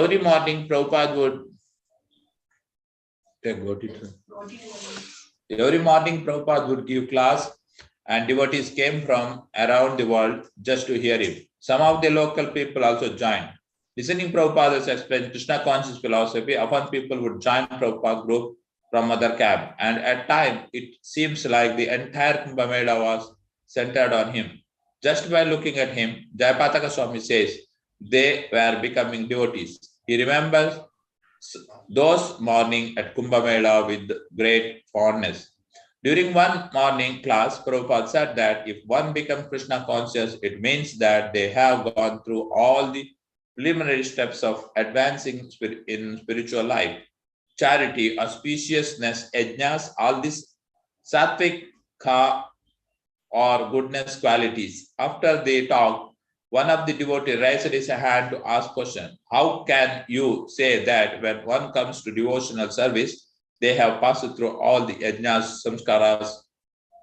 Every morning, Prabhupada would Every morning, Prabhupada would give class, and devotees came from around the world just to hear him. Some of the local people also joined. Listening Prabhupada explain Krishna conscious philosophy, often people would join Prabhupada group from other camp, and at times it seems like the entire Kumbh Mela was centered on him. Just by looking at him, Jayapataka Swami says they were becoming devotees. He remembers those morning at Kumbh Mela with great fondness. During one morning class, Prabhupada said that if one becomes Krishna conscious, it means that they have gone through all the preliminary steps of advancing in spiritual life. Charity, auspiciousness, yajnas, all these sattvic or goodness qualities. After they talked, one of the devotees raised his hand to ask question. How can you say that when one comes to devotional service, they have passed through all the yajnas, samskaras,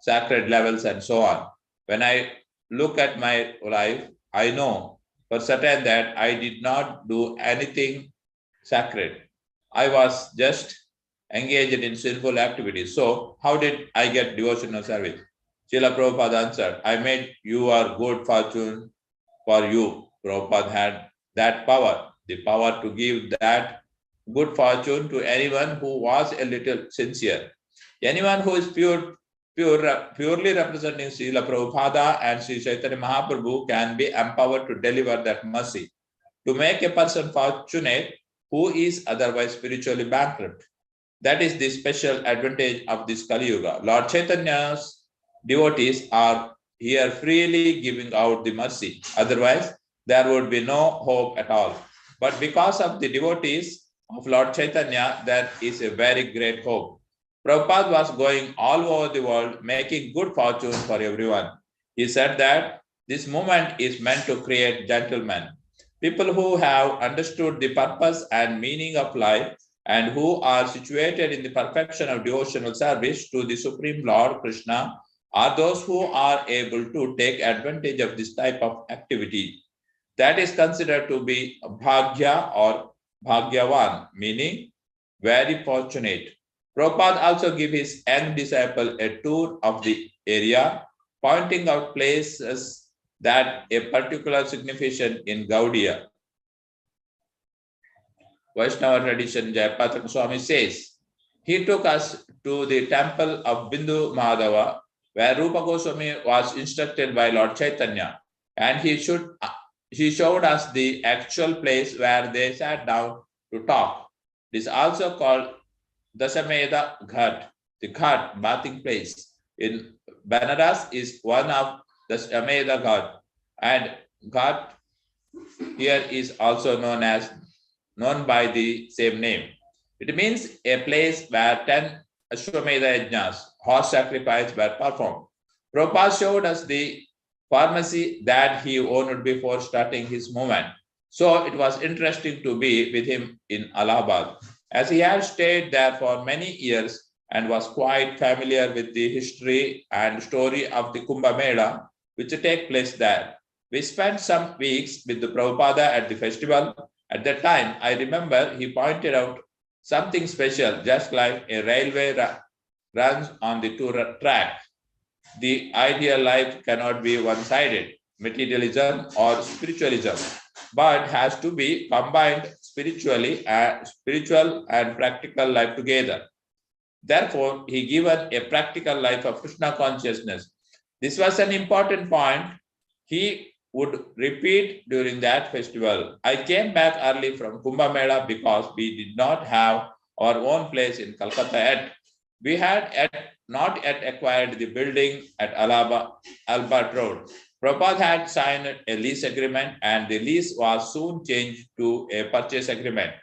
sacred levels, and so on? When I look at my life, I know for certain that I did not do anything sacred. I was just engaged in sinful activities. So how did I get devotional service? Srila Prabhupada answered, I made your good fortune for you. Prabhupada had that power, the power to give that good fortune to anyone who was a little sincere. Anyone who is purely representing Srila Prabhupada and Sri Chaitanya Mahaprabhu can be empowered to deliver that mercy, to make a person fortunate who is otherwise spiritually bankrupt. That is the special advantage of this Kali Yuga. Lord Chaitanya's devotees are here freely giving out the mercy. Otherwise, there would be no hope at all. But because of the devotees of Lord Chaitanya, there is a very great hope. Prabhupada was going all over the world making good fortune for everyone. He said that this movement is meant to create gentlemen, people who have understood the purpose and meaning of life and who are situated in the perfection of devotional service to the Supreme Lord Krishna are those who are able to take advantage of this type of activity. That is considered to be bhagya or bhagyavan, meaning very fortunate. Prabhupada also gave his young disciple a tour of the area, pointing out places that a particular significance in Gaudiya. Vaishnava tradition, Jayapataka Swami says, he took us to the temple of Bindu Mahadava, where Rupa Goswami was instructed by Lord Chaitanya, and he showed us the actual place where they sat down to talk. It is also called Dasameda Ghat, the Ghat bathing place. In Banaras is one of the Dasameda Ghat, and Ghat here is also known by the same name. It means a place where 10 Ashwamedha Yajnas, horse sacrifice, were performed. Prabhupada showed us the pharmacy that he owned before starting his movement. So it was interesting to be with him in Allahabad, as he had stayed there for many years and was quite familiar with the history and story of the Kumbh Mela, which take place there. We spent some weeks with the Prabhupada at the festival. At that time, I remember he pointed out something special, just like a railway runs on the track. The ideal life cannot be one-sided, materialism or spiritualism, but has to be combined spiritual and practical life together. Therefore, he given a practical life of Krishna consciousness. This was an important point he would repeat during that festival. I came back early from Kumbh Mela because we did not have our own place in Calcutta yet. We had not yet acquired the building at Albert Road. Prabhupada had signed a lease agreement, and the lease was soon changed to a purchase agreement.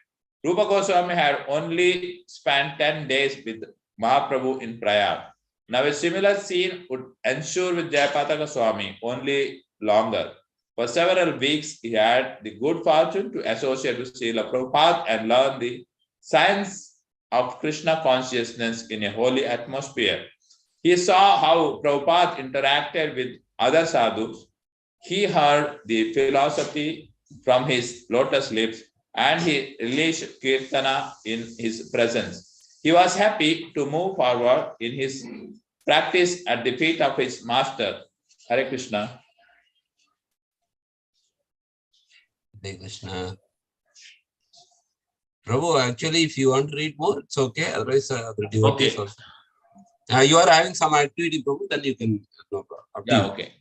Rupa Goswami had only spent 10 days with Mahaprabhu in Prayag. Now a similar scene would ensure with Jayapataka Swami, only longer. For several weeks, he had the good fortune to associate with Srila Prabhupada and learn the science of Krishna consciousness in a holy atmosphere. He saw how Prabhupada interacted with other sadhus. He heard the philosophy from his lotus lips and he released Kirtana in his presence. He was happy to move forward in his practice at the feet of his master. Hare Krishna. Hare Krishna. Prabhu, actually, if you want to read more, it's okay. Otherwise, the devotees Okay. also. You are having some activity, Prabhu, then you can, no problem. Yeah, okay.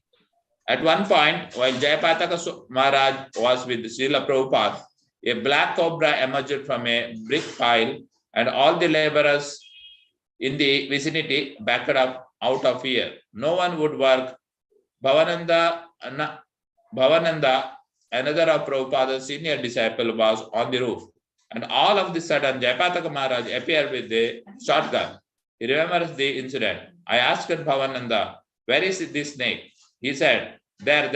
At one point, while Jayapataka Maharaj was with Srila Prabhupada, a black cobra emerged from a brick pile, and all the laborers in the vicinity backed up out of fear. No one would work. Bhavananda, another of Prabhupada's senior disciple, was on the roof. And all of the sudden, Jayapataka Maharaj appeared with a shotgun. He remembers the incident. I asked Bhavananda, where is this snake? He said, there.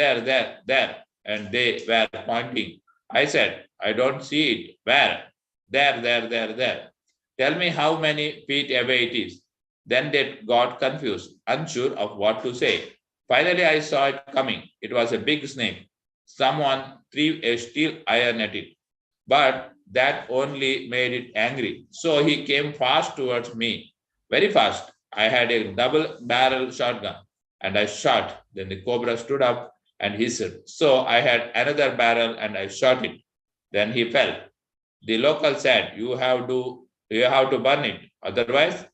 And they were pointing. I said, I don't see it. Where? There. Tell me how many feet away it is. Then they got confused, unsure of what to say. Finally, I saw it coming. It was a big snake. Someone threw a steel iron at it, but that only made it angry. So he came fast towards me, very fast. I had a double barrel shotgun and I shot. Then the cobra stood up and hissed. So I had another barrel and I shot it. Then he fell. The local said, you have to burn it. Otherwise,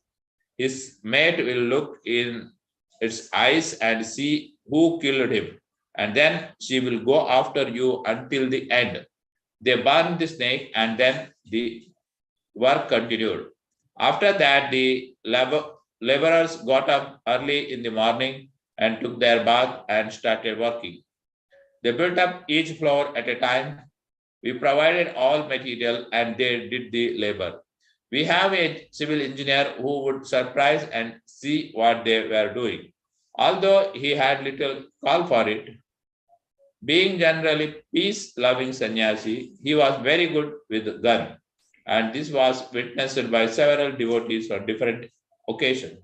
his mate will look in its eyes and see who killed him. And then she will go after you until the end. They burned the snake and then the work continued. After that, the laborers got up early in the morning and took their bath and started working. They built up each floor at a time. We provided all material and they did the labor. We have a civil engineer who would surprise and see what they were doing. Although he had little call for it, being generally peace-loving sannyasi, he was very good with the gun, and this was witnessed by several devotees on different occasions.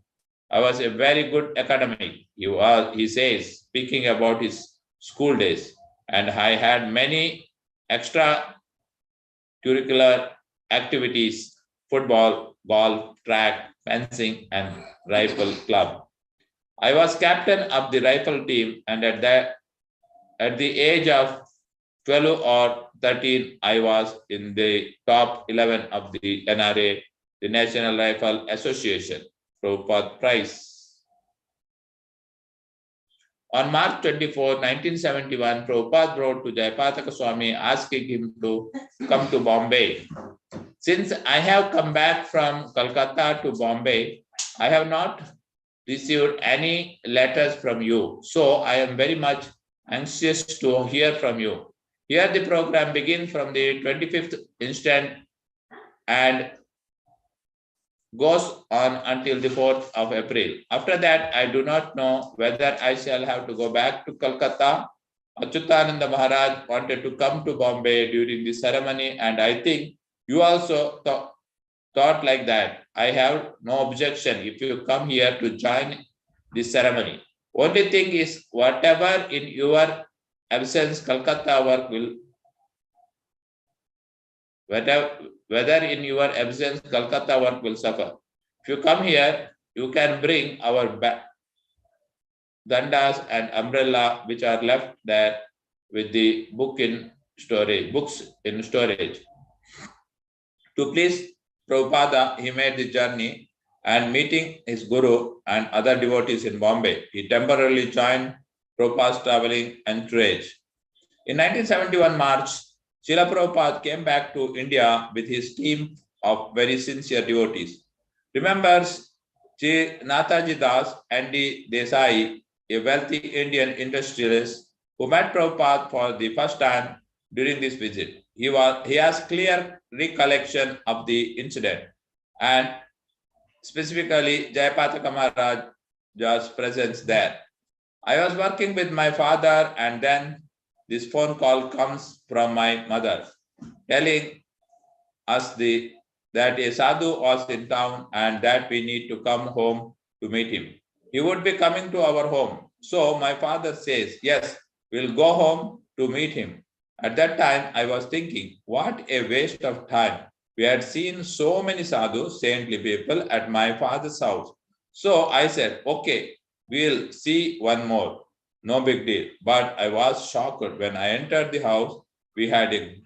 I was a very good academic, he says, speaking about his school days, and I had many extra curricular activities, football, golf, track, fencing, and rifle club. I was captain of the rifle team, and at the age of 12 or 13, I was in the top 11 of the NRA, the National Rifle Association, Prabhupada Prize. On March 24, 1971, Prabhupada wrote to Jayapataka Swami asking him to come to Bombay. Since I have come back from Calcutta to Bombay, I have not received any letters from you. So I am very much anxious to hear from you. Here the program begins from the 25th instant and goes on until the 4th of April. After that, I do not know whether I shall have to go back to Calcutta. Achyutananda Maharaj wanted to come to Bombay during the ceremony, and I think you also thought like that. I have no objection if you come here to join the ceremony. Only thing is, whatever in your absence, Calcutta work will, whether in your absence, Calcutta work will suffer. If you come here, you can bring our dandas and umbrella, which are left there with the books in storage. To please Prabhupada, he made the journey and meeting his guru and other devotees in Bombay, he temporarily joined Prabhupada's traveling entourage. In 1971 March, Srila Prabhupada came back to India with his team of very sincere devotees. Remembers Sri Nathaji Das and D. Desai, a wealthy Indian industrialist who met Prabhupada for the first time during this visit. He has clear recollection of the incident and specifically Jayapataka Maharaj's presence there. I was working with my father and then this phone call comes from my mother telling us that a sadhu was in town and that we need to come home to meet him. He would be coming to our home. So my father says, yes, we'll go home to meet him. At that time, I was thinking, what a waste of time. We had seen so many sadhu, saintly people at my father's house. So I said, okay, we'll see one more. No big deal. But I was shocked when I entered the house. We had a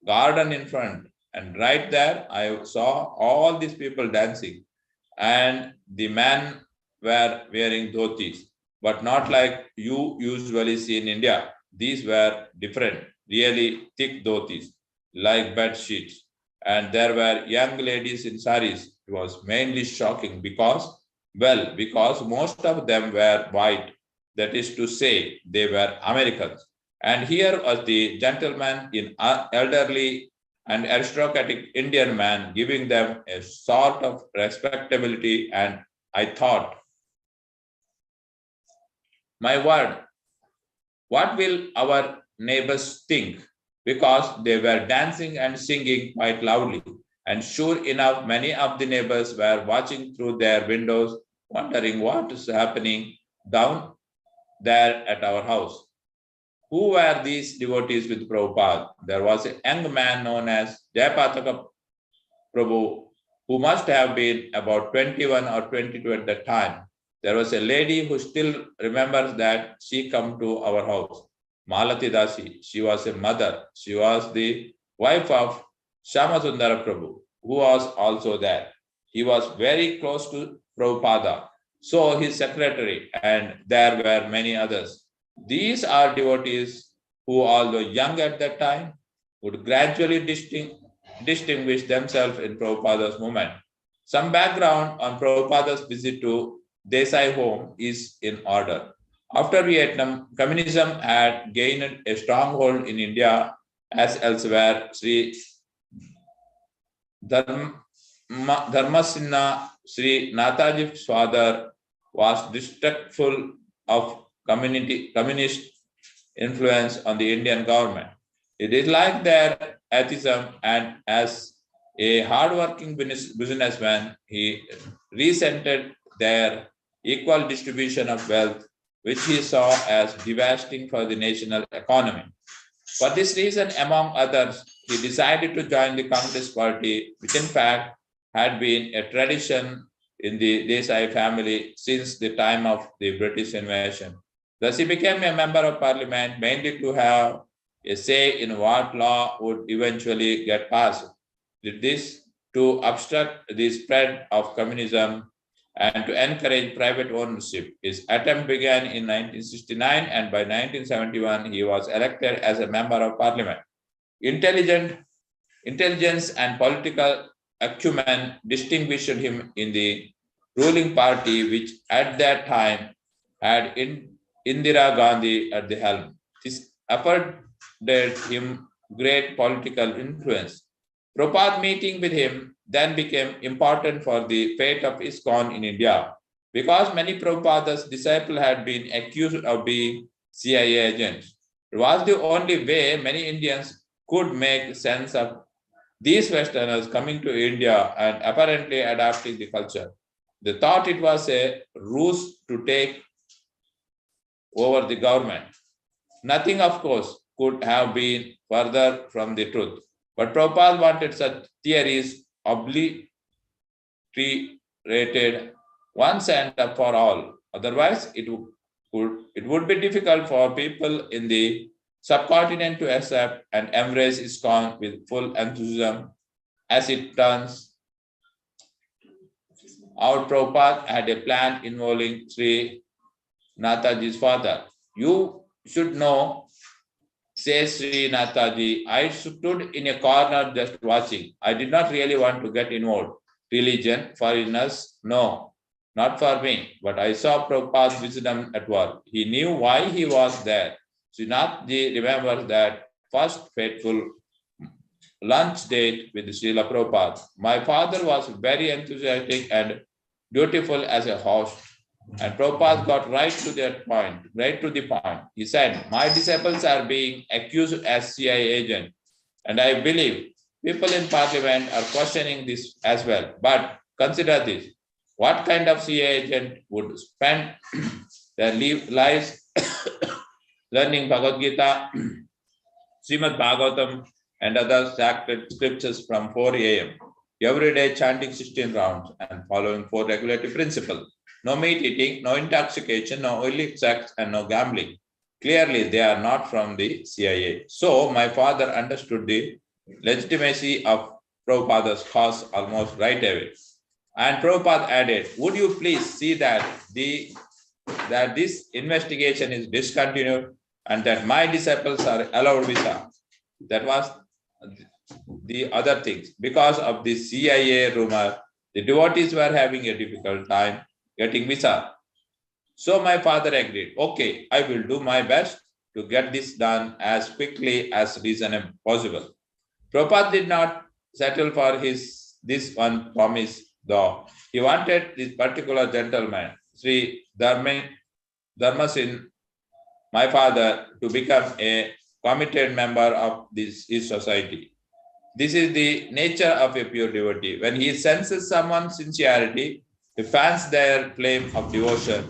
garden in front, and right there I saw all these people dancing, and the men were wearing dhotis, but not like you usually see in India. These were different, really thick dhotis, like bed sheets. And there were young ladies in saris. It was mainly shocking because most of them were white. That is to say, they were Americans. And here was the gentleman in elderly and aristocratic Indian man giving them a sort of respectability. And I thought, my word, what will our neighbors think? Because they were dancing and singing quite loudly. And sure enough, many of the neighbors were watching through their windows, wondering what is happening down there at our house. Who were these devotees with Prabhupada? There was a young man known as Jayapataka Prabhu, who must have been about 21 or 22 at that time. There was a lady who still remembers that she came to our house, Malati Dasi. She was a mother. She was the wife of Shamasundara Prabhu, who was also there. He was very close to Prabhupada, so his secretary, and there were many others. These are devotees who, although young at that time, would gradually distinguish themselves in Prabhupada's movement. Some background on Prabhupada's visit to Desai home is in order. After Vietnam, communism had gained a stronghold in India as elsewhere. Sri Dharmasinha, Sri Nataji's father, was distrustful of communist influence on the Indian government. It is like their atheism, and as a hardworking businessman, he resented their equal distribution of wealth, which he saw as devastating for the national economy. For this reason, among others, he decided to join the Congress party, which in fact had been a tradition in the Desai family since the time of the British invasion. Thus, he became a member of parliament mainly to have a say in what law would eventually get passed. Did this to obstruct the spread of communism and to encourage private ownership. His attempt began in 1969, and by 1971 he was elected as a member of parliament. Intelligence and political acumen distinguished him in the ruling party, which at that time had Indira Gandhi at the helm. This afforded him great political influence. Prabhupada meeting with him then became important for the fate of ISKCON in India, because many Prabhupada's disciples had been accused of being CIA agents. It was the only way many Indians could make sense of these Westerners coming to India and apparently adapting the culture. They thought it was a ruse to take over the government. Nothing, of course, could have been further from the truth. But Prabhupada wanted such theories obliterated once and for all. Otherwise, it would be difficult for people in the subcontinent to accept and embrace ISKCON with full enthusiasm. As it turns out, Prabhupada had a plan involving Sri Nataji's father. You should know, says Sri Nataji, I stood in a corner just watching. I did not really want to get involved. Religion, foreigners, no, not for me. But I saw Prabhupada's wisdom at work. He knew why he was there. Sri Nataji remembers that first fateful lunch date with Srila Prabhupada. My father was very enthusiastic and dutiful as a host. And Prabhupada got right to the point. He said, my disciples are being accused as CIA agents, and I believe people in parliament are questioning this as well. But consider this. What kind of CIA agent would spend their lives learning Bhagavad Gita, Srimad Bhagavatam and other sacred scriptures from 4 a.m. Every day chanting 16 rounds and following 4 regulative principles. No meat eating, no intoxication, no illicit sex, and no gambling. Clearly, they are not from the CIA. So, my father understood the legitimacy of Prabhupada's cause almost right away. And Prabhupada added, would you please see that this investigation is discontinued and that my disciples are allowed visa. That was the other things. Because of the CIA rumor, the devotees were having a difficult time getting visa. So my father agreed, okay, I will do my best to get this done as quickly as reasonably possible. Prabhupada did not settle for this one promise, though. He wanted this particular gentleman, Sri Dharmasin, my father, to become a committed member of his society. This is the nature of a pure devotee. When he senses someone's sincerity, he fans their flame of devotion,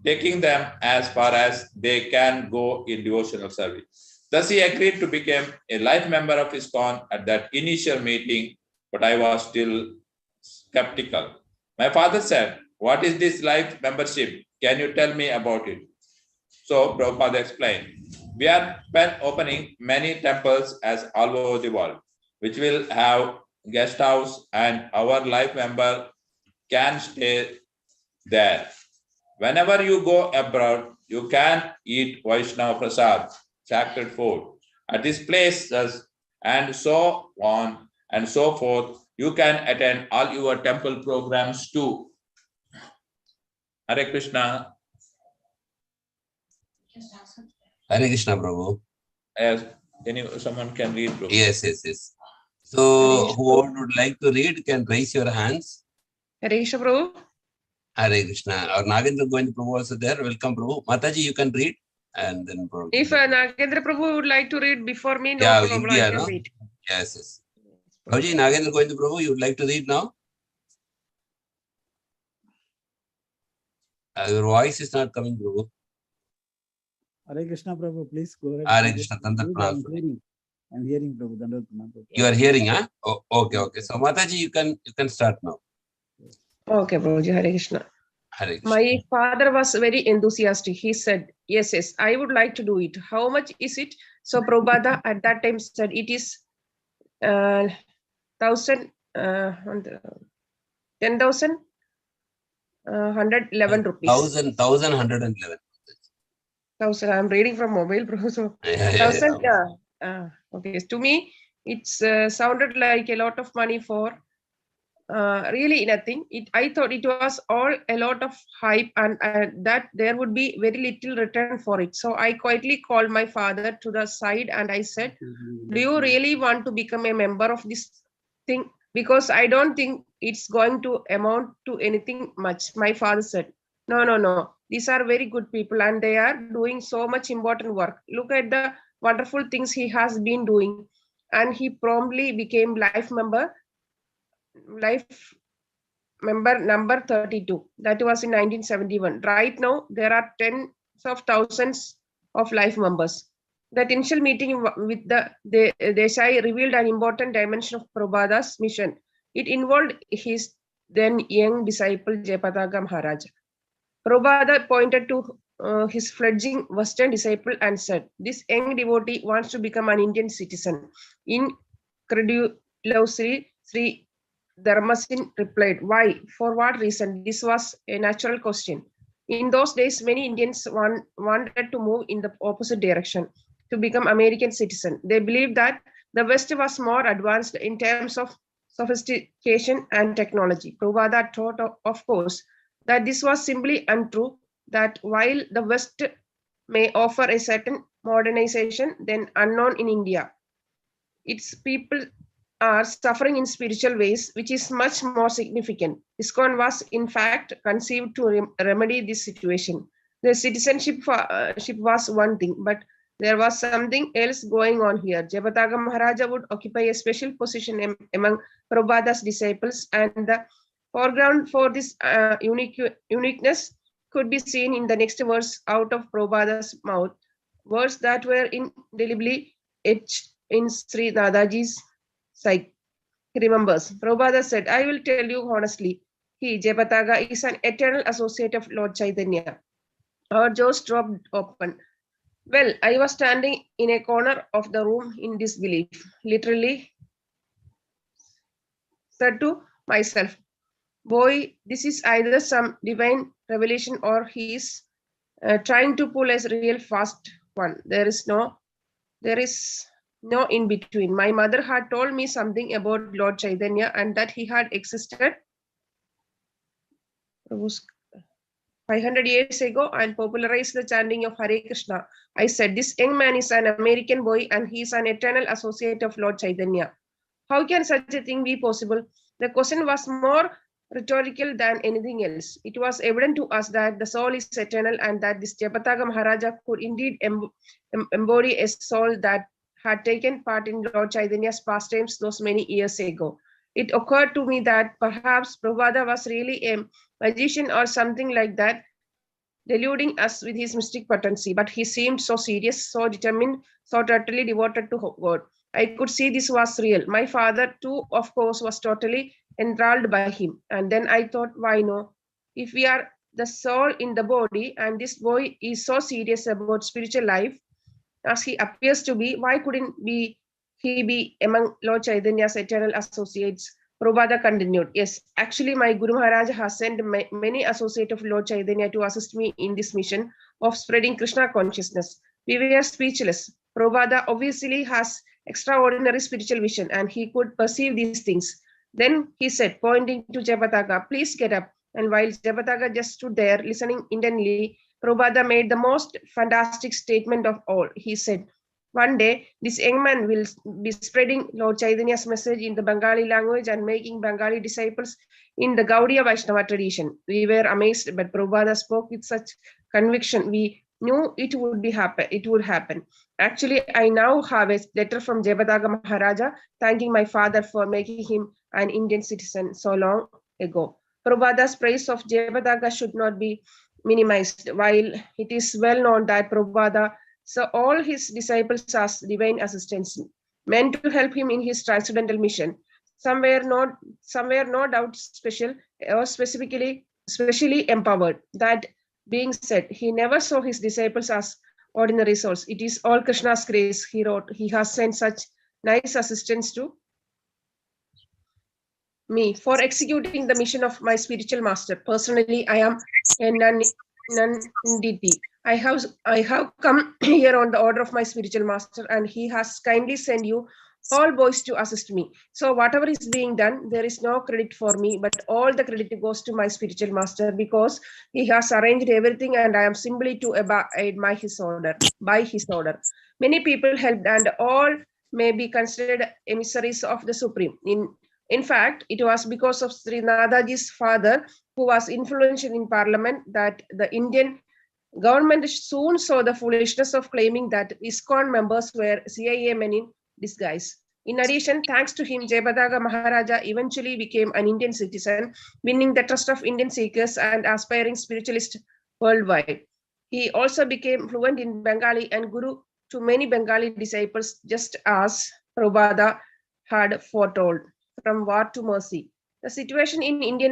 taking them as far as they can go in devotional service. Thus, he agreed to become a life member of ISKCON at that initial meeting, but I was still skeptical. My father said, what is this life membership? Can you tell me about it? So Prabhupada explained, we are opening many temples as all over the world, which will have guest house and our life member can stay there. Whenever you go abroad, you can eat Vaishnava Prasad, sacred food. At these places and so on and so forth, you can attend all your temple programs too. Hare Krishna. Hare Krishna, Prabhu. As someone can read, Prabhu. Yes. So, who would like to read can raise your hands. Hare Krishna, Prabhu. Hare Krishna. Or Nagendra Govind Prabhu also there. Welcome, Prabhu. Mataji, you can read. And then Prabhu. If Nagendra Prabhu would like to read before me, no problem. India, I can no? read. Yes. Prabhuji, Nagendra Govind Prabhu, you would like to read now? Your voice is not coming, Prabhu. Hare Krishna, Prabhu, please go ahead. Hare Krishna, I'm hearing, Prabhu. Dandavat Pranam. You are hearing, huh? Oh, okay. So, Mataji, you can start now. Okay, Prabhuji, Hare Krishna. Hare Krishna. My father was very enthusiastic. He said, yes, I would like to do it. How much is it? So Prabhupada at that time said, it is 10,111 rupees. 1,111. 1,000. I'm reading from mobile, bro. So 1,000. Okay. To me, it's sounded like a lot of money for really nothing. I thought it was all a lot of hype and that there would be very little return for it. So I quietly called my father to the side and I said, do you really want to become a member of this thing? Because I don't think it's going to amount to anything much. My father said, no. These are very good people and they are doing so much important work. Look at the wonderful things he has been doing. And he promptly became life member number 32. That was in 1971. Right now, there are tens of thousands of life members. That initial meeting with the Desai revealed an important dimension of Prabhupada's mission. It involved his then young disciple Jayapataka Maharaj. Prabhupada pointed to his fledgling Western disciple and said, this young devotee wants to become an Indian citizen. Incredulously, Sri Dharmasin replied, why? For what reason? This was a natural question. In those days, many Indians wanted to move in the opposite direction, to become American citizen. They believed that the West was more advanced in terms of sophistication and technology. Prabhupada taught, of course, that this was simply untrue, that while the West may offer a certain modernization then unknown in India, its people are suffering in spiritual ways, which is much more significant. ISKCON was in fact conceived to remedy this situation. The citizenship was one thing, but there was something else going on here. Jayapataka Maharaja would occupy a special position among Prabhupada's disciples, and the foreground for this uniqueness could be seen in the next verse out of Prabhupada's mouth, words that were indelibly etched in Sri Dadaji's sight. He remembers. Prabhupada said, I will tell you honestly, he, Jayapataga, is an eternal associate of Lord Chaitanya. Our jaws dropped open. Well, I was standing in a corner of the room in disbelief, literally said to myself, boy, this is either some divine revelation or he is trying to pull a real fast one. There is no in between. My mother had told me something about Lord Chaitanya and that he had existed 500 years ago and popularized the chanting of Hare Krishna. I said, this young man is an American boy and he is an eternal associate of Lord Chaitanya. How can such a thing be possible? The question was more rhetorical than anything else. It was evident to us that the soul is eternal and that this Jayapataga Maharaja could indeed embody a soul that had taken part in Lord Chaitanya's pastimes those many years ago. It occurred to me that perhaps Prabhupada was really a magician or something like that, deluding us with his mystic potency, but he seemed so serious, so determined, so totally devoted to God. I could see this was real. My father, too, of course, was totally enthralled by him. And then I thought, why no? If we are the soul in the body and this boy is so serious about spiritual life, as he appears to be, why couldn't he be among Lord Chaitanya's eternal associates? Prabhupada continued, yes, actually my Guru Maharaj has sent many associates of Lord Chaitanya to assist me in this mission of spreading Krishna consciousness. We were speechless. Prabhupada obviously has extraordinary spiritual vision and he could perceive these things. Then he said, pointing to Jayapataga, please get up. And while Jayapataga just stood there listening intently, Prabhupada made the most fantastic statement of all. He said, one day, this young man will be spreading Lord Chaitanya's message in the Bengali language and making Bengali disciples in the Gaudiya Vaishnava tradition. We were amazed, but Prabhupada spoke with such conviction. We knew it would happen. Actually, I now have a letter from Jayapataga Maharaja thanking my father for making him an Indian citizen so long ago. Prabhupada's praise of Jayapataga should not be minimized, while it is well known that Prabhupada saw all his disciples as divine assistants, meant to help him in his transcendental mission. Some were no doubt special or specially empowered. That being said, he never saw his disciples as ordinary souls. It is all Krishna's grace, he wrote. He has sent such nice assistants to me for executing the mission of my spiritual master. Personally, I am a non-entity. I have come here on the order of my spiritual master, and he has kindly sent you all boys to assist me. So whatever is being done, there is no credit for me, but all the credit goes to my spiritual master because he has arranged everything and I am simply to abide by his order. Many people helped and all may be considered emissaries of the Supreme. In fact, it was because of Sri Nadaji's father, who was influential in parliament, that the Indian government soon saw the foolishness of claiming that ISKCON members were CIA men in disguise. In addition, thanks to him, Jayapataga Maharaja eventually became an Indian citizen, winning the trust of Indian seekers and aspiring spiritualists worldwide. He also became fluent in Bengali and guru to many Bengali disciples, just as Prabhupada had foretold. From war to mercy. The situation in India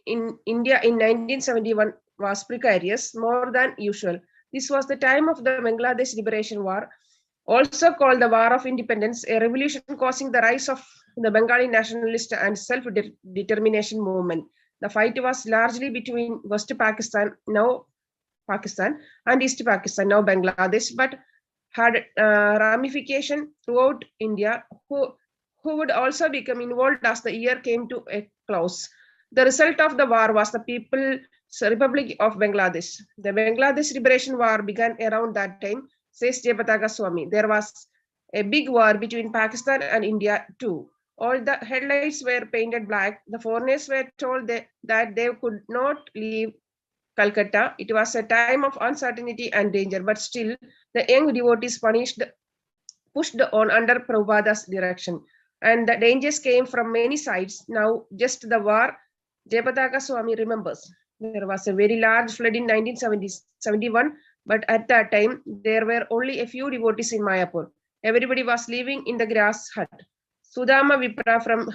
in 1971 was precarious, more than usual. This was the time of the Bangladesh Liberation War, also called the War of Independence, a revolution causing the rise of the Bengali nationalist and self-determination movement. The fight was largely between West Pakistan, now Pakistan, and East Pakistan, now Bangladesh, but had ramification throughout India, who would also become involved as the year came to a close. The result of the war was the People's Republic of Bangladesh. The Bangladesh Liberation War began around that time, says Jayapataga Swami. There was a big war between Pakistan and India too. All the headlights were painted black. The foreigners were told that they could not leave Calcutta. It was a time of uncertainty and danger, but still the young devotees pushed on under Prabhupada's direction. And the dangers came from many sides. Now, just the war, Jayapataga Swami remembers. There was a very large flood in 1971, but at that time, there were only a few devotees in Mayapur. Everybody was living in the grass hut. Sudama Vipra from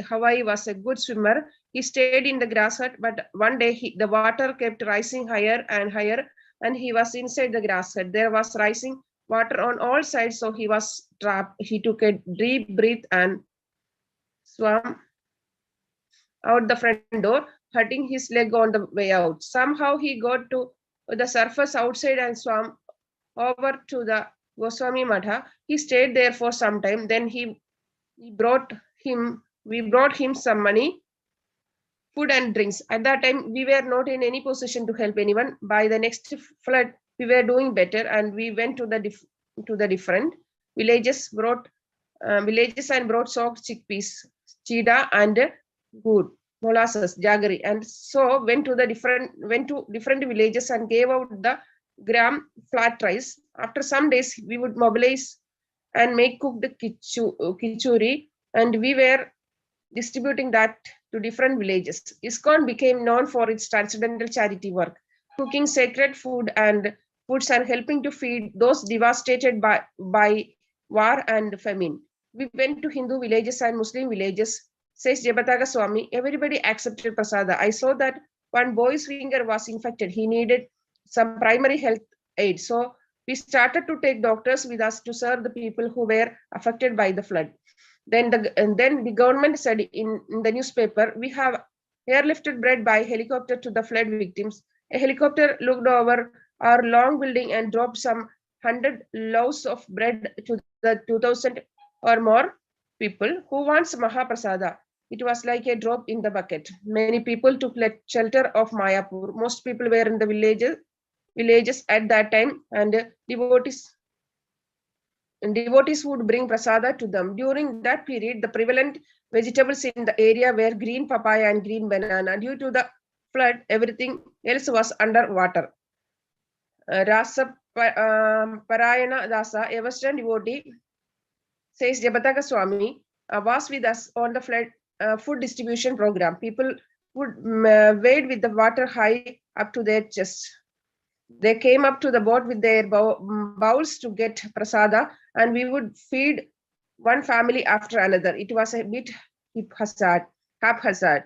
Hawaii was a good swimmer. He stayed in the grass hut, but one day the water kept rising higher and higher, and he was inside the grass hut. There was rising water on all sides, so he was trapped. He took a deep breath and swam out the front door, hurting his leg on the way out. Somehow he got to the surface outside and swam over to the Goswami Matha. He stayed there for some time. Then we brought him some money, food and drinks. At that time, we were not in any position to help anyone. By the next flood, we were doing better, and we went to the different villages, and brought soaked chickpeas, chida, and good molasses, jaggery, and so went to different villages and gave out the gram flat rice. After some days, we would mobilize and make cooked kichuri, and we were distributing that to different villages. ISKCON became known for its transcendental charity work, cooking sacred foods and helping to feed those devastated by war and famine. We went to Hindu villages and Muslim villages, says Jayapataka Swami. Everybody accepted prasada. I saw that one boy's finger was infected. He needed some primary health aid. So we started to take doctors with us to serve the people who were affected by the flood. Then the government said in the newspaper, we have airlifted bread by helicopter to the flood victims. A helicopter looked over our long building and dropped some 100 loaves of bread to the 2,000 or more people who wants Mahaprasada. It was like a drop in the bucket. Many people took shelter of Mayapur. Most people were in the villages at that time, and devotees would bring prasada to them. During that period, the prevalent vegetables in the area were green papaya and green banana. Due to the flood, everything else was under water. Rasa Parayana Dasa, a Western devotee, says Jayapataka Swami, was with us on the flood food distribution program. People would wade with the water high up to their chest. They came up to the boat with their bowls to get prasada, and we would feed one family after another. It was a bit haphazard.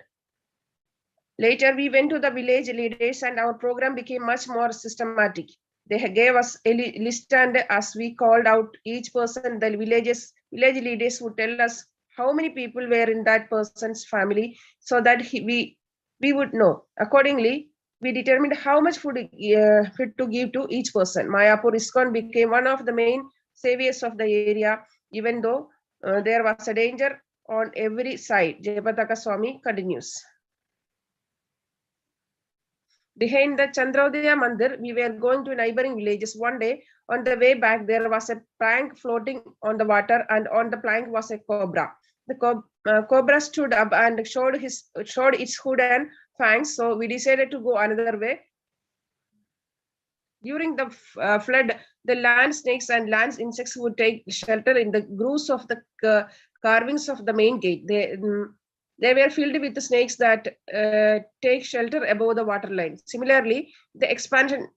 Later, we went to the village leaders, and our program became much more systematic. They gave us a list, and as we called out each person, the village leaders would tell us how many people were in that person's family, so that we would know. Accordingly, we determined how much food to give to each person. Mayapur ISKCON became one of the main saviors of the area, even though there was a danger on every side. Jayapataka Swami continues. Behind the Chandrodaya Mandir, we were going to neighboring villages. One day, on the way back, there was a plank floating on the water, and on the plank was a cobra. The cobra stood up and showed its hood and fangs, so we decided to go another way. During the flood, the land snakes and land insects would take shelter in the grooves of the carvings of the main gate. They were filled with the snakes that take shelter above the water line. Similarly, the expansion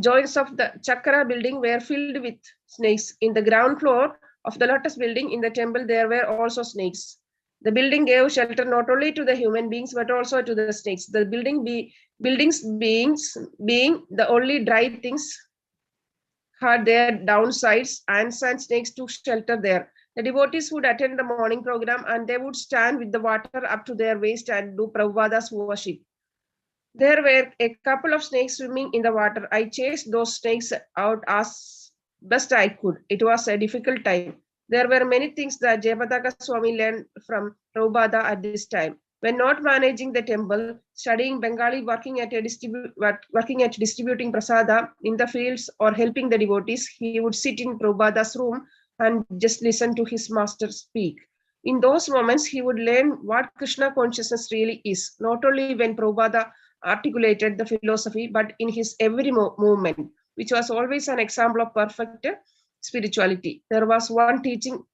joints of the Chakra building were filled with snakes. In the ground floor of the Lotus building in the temple, there were also snakes. The building gave shelter not only to the human beings, but also to the snakes. The buildings being the only dry things had their downsides. Ants and snakes took shelter there. The devotees would attend the morning program, and they would stand with the water up to their waist and do Prabhupada's worship. There were a couple of snakes swimming in the water. I chased those snakes out as best I could. It was a difficult time. There were many things that Jayapataka Swami learned from Prabhupada at this time. When not managing the temple, studying Bengali, working at distributing prasada in the fields, or helping the devotees, he would sit in Prabhupada's room and just listen to his master speak. In those moments, he would learn what Krishna consciousness really is, not only when Prabhupada articulated the philosophy, but in his every movement, which was always an example of perfect spirituality. There was one teaching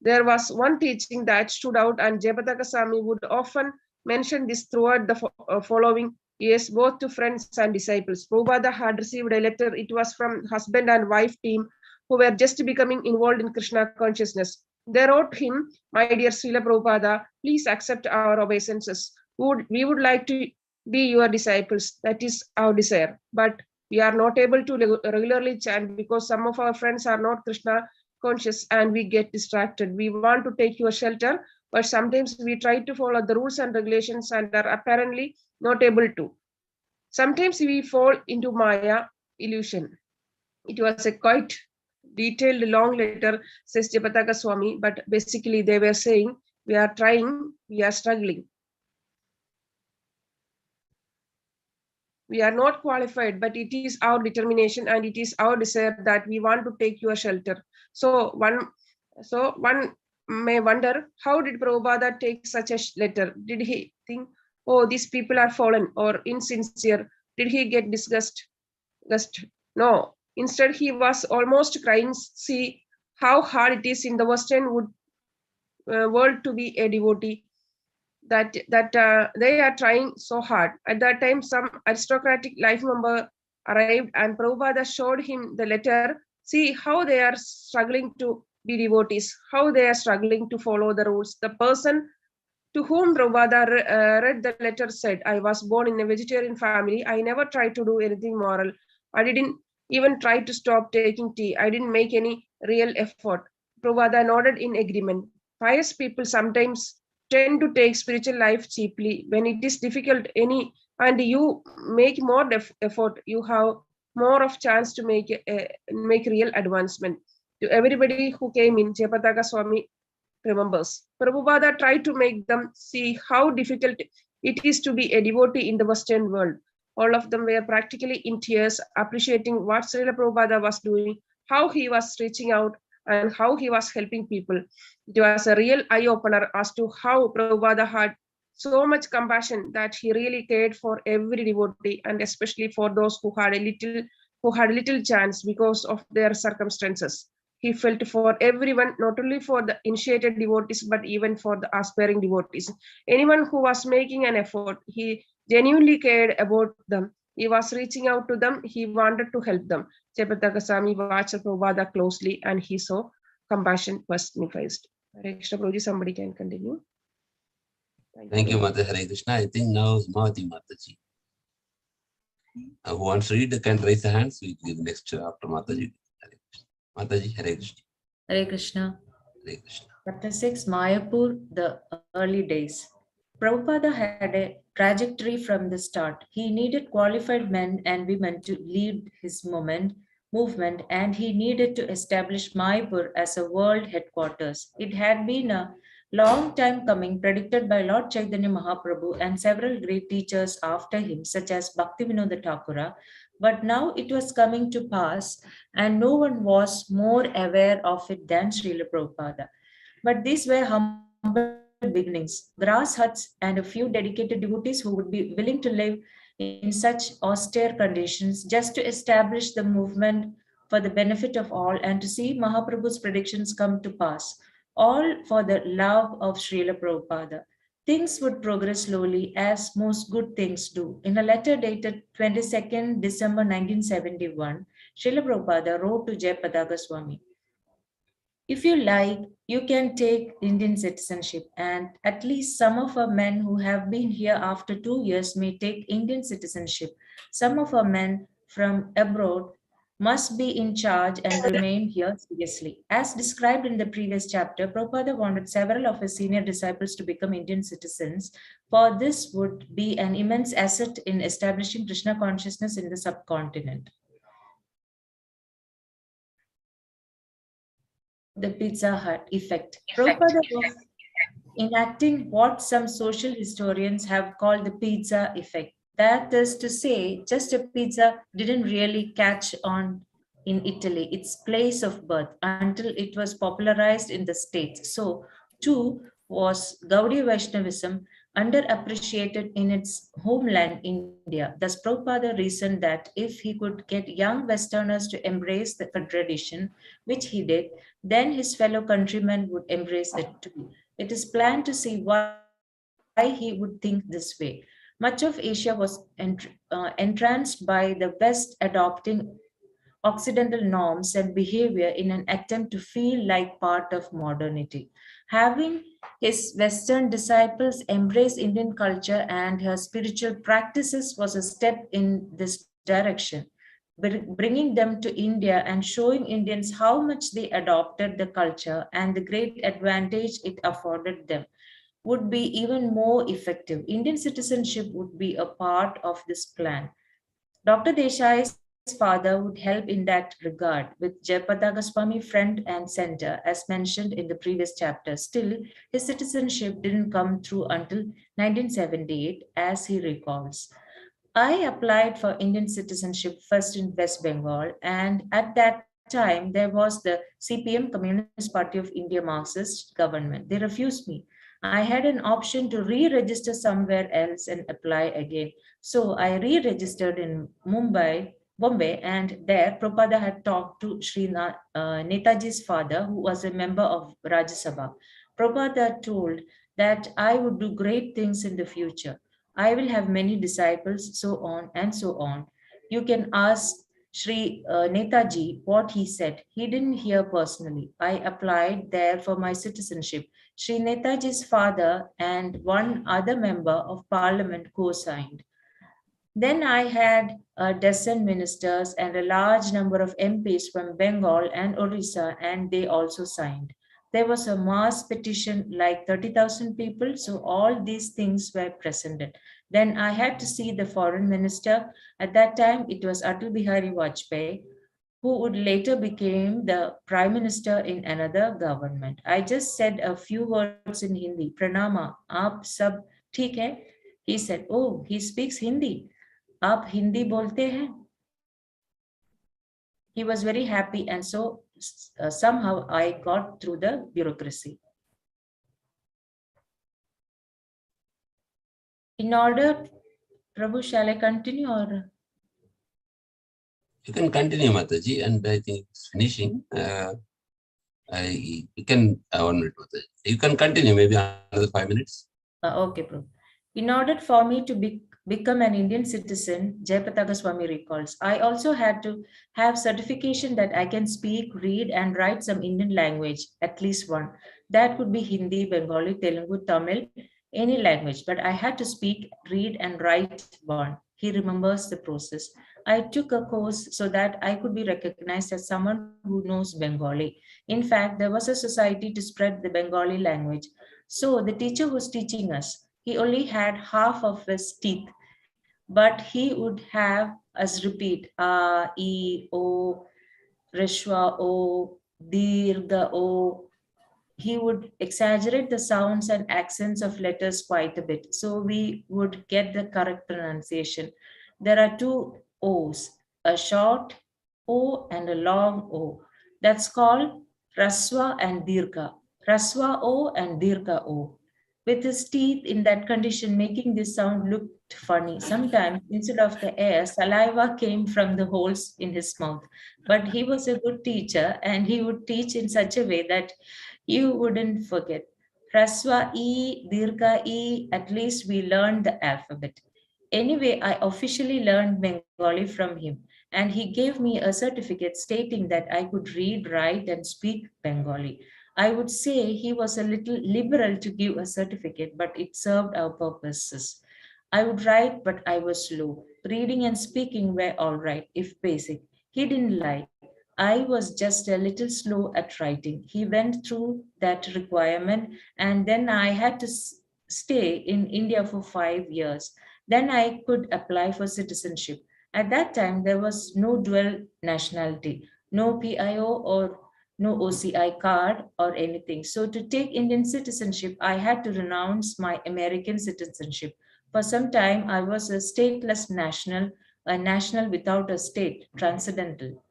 that stood out, and Jayapataka Swami would often mention this throughout the following years, both to friends and disciples. Prabhupada had received a letter. It was from husband and wife team who were just becoming involved in Krishna consciousness. They wrote him, "My dear Srila Prabhupada, please accept our obeisances. We would like to be your disciples. That is our desire. But we are not able to regularly chant because some of our friends are not Krishna conscious and we get distracted. We want to take your shelter, but sometimes we try to follow the rules and regulations and are apparently not able to. Sometimes we fall into Maya illusion." It was a quite detailed long letter, says Japataka Swami, but basically they were saying, we are trying, we are struggling. We are not qualified, but it is our determination and it is our desire that we want to take your shelter. So one may wonder, how did Prabhupada take such a letter? Did he think, oh, these people are fallen or insincere? Did he get disgusted? No. Instead, he was almost crying. See how hard it is in the Western world to be a devotee. That they are trying so hard. At that time, some aristocratic life member arrived and Prabhupada showed him the letter. See how they are struggling to be devotees, how they are struggling to follow the rules. The person to whom Prabhupada read the letter said, "I was born in a vegetarian family. I never tried to do anything moral. I didn't even try to stop taking tea. I didn't make any real effort." Prabhupada nodded in agreement. Pious people sometimes tend to take spiritual life cheaply. When it is difficult and you make more effort, you have more of chance to make real advancement. To everybody who came in, Jayapataka Swami remembers. Prabhupada tried to make them see how difficult it is to be a devotee in the Western world. All of them were practically in tears, appreciating what Srila Prabhupada was doing, how he was reaching out, and how he was helping people. It was a real eye-opener as to how Prabhupada had so much compassion that he really cared for every devotee, and especially for those who had little chance because of their circumstances. He felt for everyone, not only for the initiated devotees, but even for the aspiring devotees. Anyone who was making an effort, he genuinely cared about them. He was reaching out to them. He wanted to help them. Jayapataka Swami watched Prabhupada closely and he saw compassion personified. Hare Krishna Prabhuji, somebody can continue. Thank you, Mata. Hare Krishna. I think now is Mahati Mataji. Who wants to read can raise the hands. We give next after Mataji. Hare Krishna. Mataji, Hare Krishna. Hare Krishna. Hare Krishna. Chapter 6, Mayapur, the early days. Prabhupada had a trajectory from the start. He needed qualified men and women to lead his movement, and he needed to establish Mayapur as a world headquarters. It had been a long time coming, predicted by Lord Chaitanya Mahaprabhu and several great teachers after him, such as Bhaktivinoda Thakura. But now it was coming to pass, and no one was more aware of it than Srila Prabhupada. But these were humble beginnings, grass huts and a few dedicated devotees who would be willing to live in such austere conditions just to establish the movement for the benefit of all and to see Mahaprabhu's predictions come to pass, all for the love of Srila Prabhupada. Things would progress slowly as most good things do. In a letter dated 22nd December 1971, Srila Prabhupada wrote to Jayapataka Swami, "If you like, you can take Indian citizenship, and at least some of our men who have been here after 2 years may take Indian citizenship. Some of our men from abroad must be in charge and remain here seriously." As described in the previous chapter, Prabhupada wanted several of his senior disciples to become Indian citizens, for this would be an immense asset in establishing Krishna consciousness in the subcontinent. The Pizza Hut effect. Prabhupada was enacting what some social historians have called the pizza effect. That is to say, just a pizza didn't really catch on in Italy, its place of birth, until it was popularized in the States. So, too, was Gaudiya Vaishnavism underappreciated in its homeland, India. Thus, Prabhupada reasoned that if he could get young Westerners to embrace the tradition, which he did, then his fellow countrymen would embrace it too. It is planned to see why he would think this way. Much of Asia was entranced by the West adopting Occidental norms and behavior in an attempt to feel like part of modernity. Having his Western disciples embrace Indian culture and her spiritual practices was a step in this direction, bringing them to India and showing Indians how much they adopted the culture and the great advantage it afforded them would be even more effective. Indian citizenship would be a part of this plan. Dr. Desai's father would help in that regard with Jayapataka Swami front and center, as mentioned in the previous chapter. Still, his citizenship didn't come through until 1978, as he recalls. I applied for Indian citizenship first in West Bengal, and at that time there was the CPM, Communist Party of India Marxist government. They refused me. I had an option to re-register somewhere else and apply again. So I re-registered in Bombay, and there Prabhupada had talked to Netaji's father, who was a member of Rajya Sabha. Prabhupada told that I would do great things in the future. I will have many disciples, so on and so on. You can ask Sri Netaji what he said. He didn't hear personally. I applied there for my citizenship. Sri Netaji's father and one other member of parliament co-signed. Then I had a dozen ministers and a large number of MPs from Bengal and Orissa, and they also signed. There was a mass petition like 30,000 people, so all these things were presented. Then I had to see the foreign minister. At that time, it was Atal Bihari Vajpayee, who would later become the prime minister in another government. I just said a few words in Hindi. Pranama, aap sab theek hai? He said, oh, he speaks Hindi. Aap Hindi bolte hain? He was very happy, and so somehow I got through the bureaucracy. In order, Prabhu, shall I continue or? You can continue, Mataji, and I think it's finishing. You can 1 minute, Mataji. You can continue, maybe another 5 minutes. Okay, Prabhu. In order for me to become an Indian citizen, Jayapataka Swami recalls, I also had to have certification that I can speak, read, and write some Indian language, at least one. That could be Hindi, Bengali, Telugu, Tamil, any language, but I had to speak, read, and write one. He remembers the process. I took a course so that I could be recognized as someone who knows Bengali. In fact, there was a society to spread the Bengali language. So the teacher was teaching us. He only had half of his teeth, but he would have us repeat a, e, o, rishwa, o, dirga, o. He would exaggerate the sounds and accents of letters quite a bit, so we would get the correct pronunciation. There are two O's, a short O and a long O. That's called Raswa and Dirgha. Raswa O and Dirgha O. With his teeth in that condition, making this sound looked funny. Sometimes, instead of the air, saliva came from the holes in his mouth. But he was a good teacher, and he would teach in such a way that you wouldn't forget. Raswa E, Dirgha E, at least we learned the alphabet. Anyway, I officially learned Bengali from him, and he gave me a certificate stating that I could read, write, and speak Bengali. I would say he was a little liberal to give a certificate, but it served our purposes. I would write, but I was slow. Reading and speaking were all right, if basic. He didn't lie. I was just a little slow at writing. He went through that requirement, and then I had to stay in India for 5 years. Then I could apply for citizenship. At that time, there was no dual nationality, no PIO or no OCI card or anything. So to take Indian citizenship, I had to renounce my American citizenship. For some time, I was a stateless national, a national without a state, transcendental.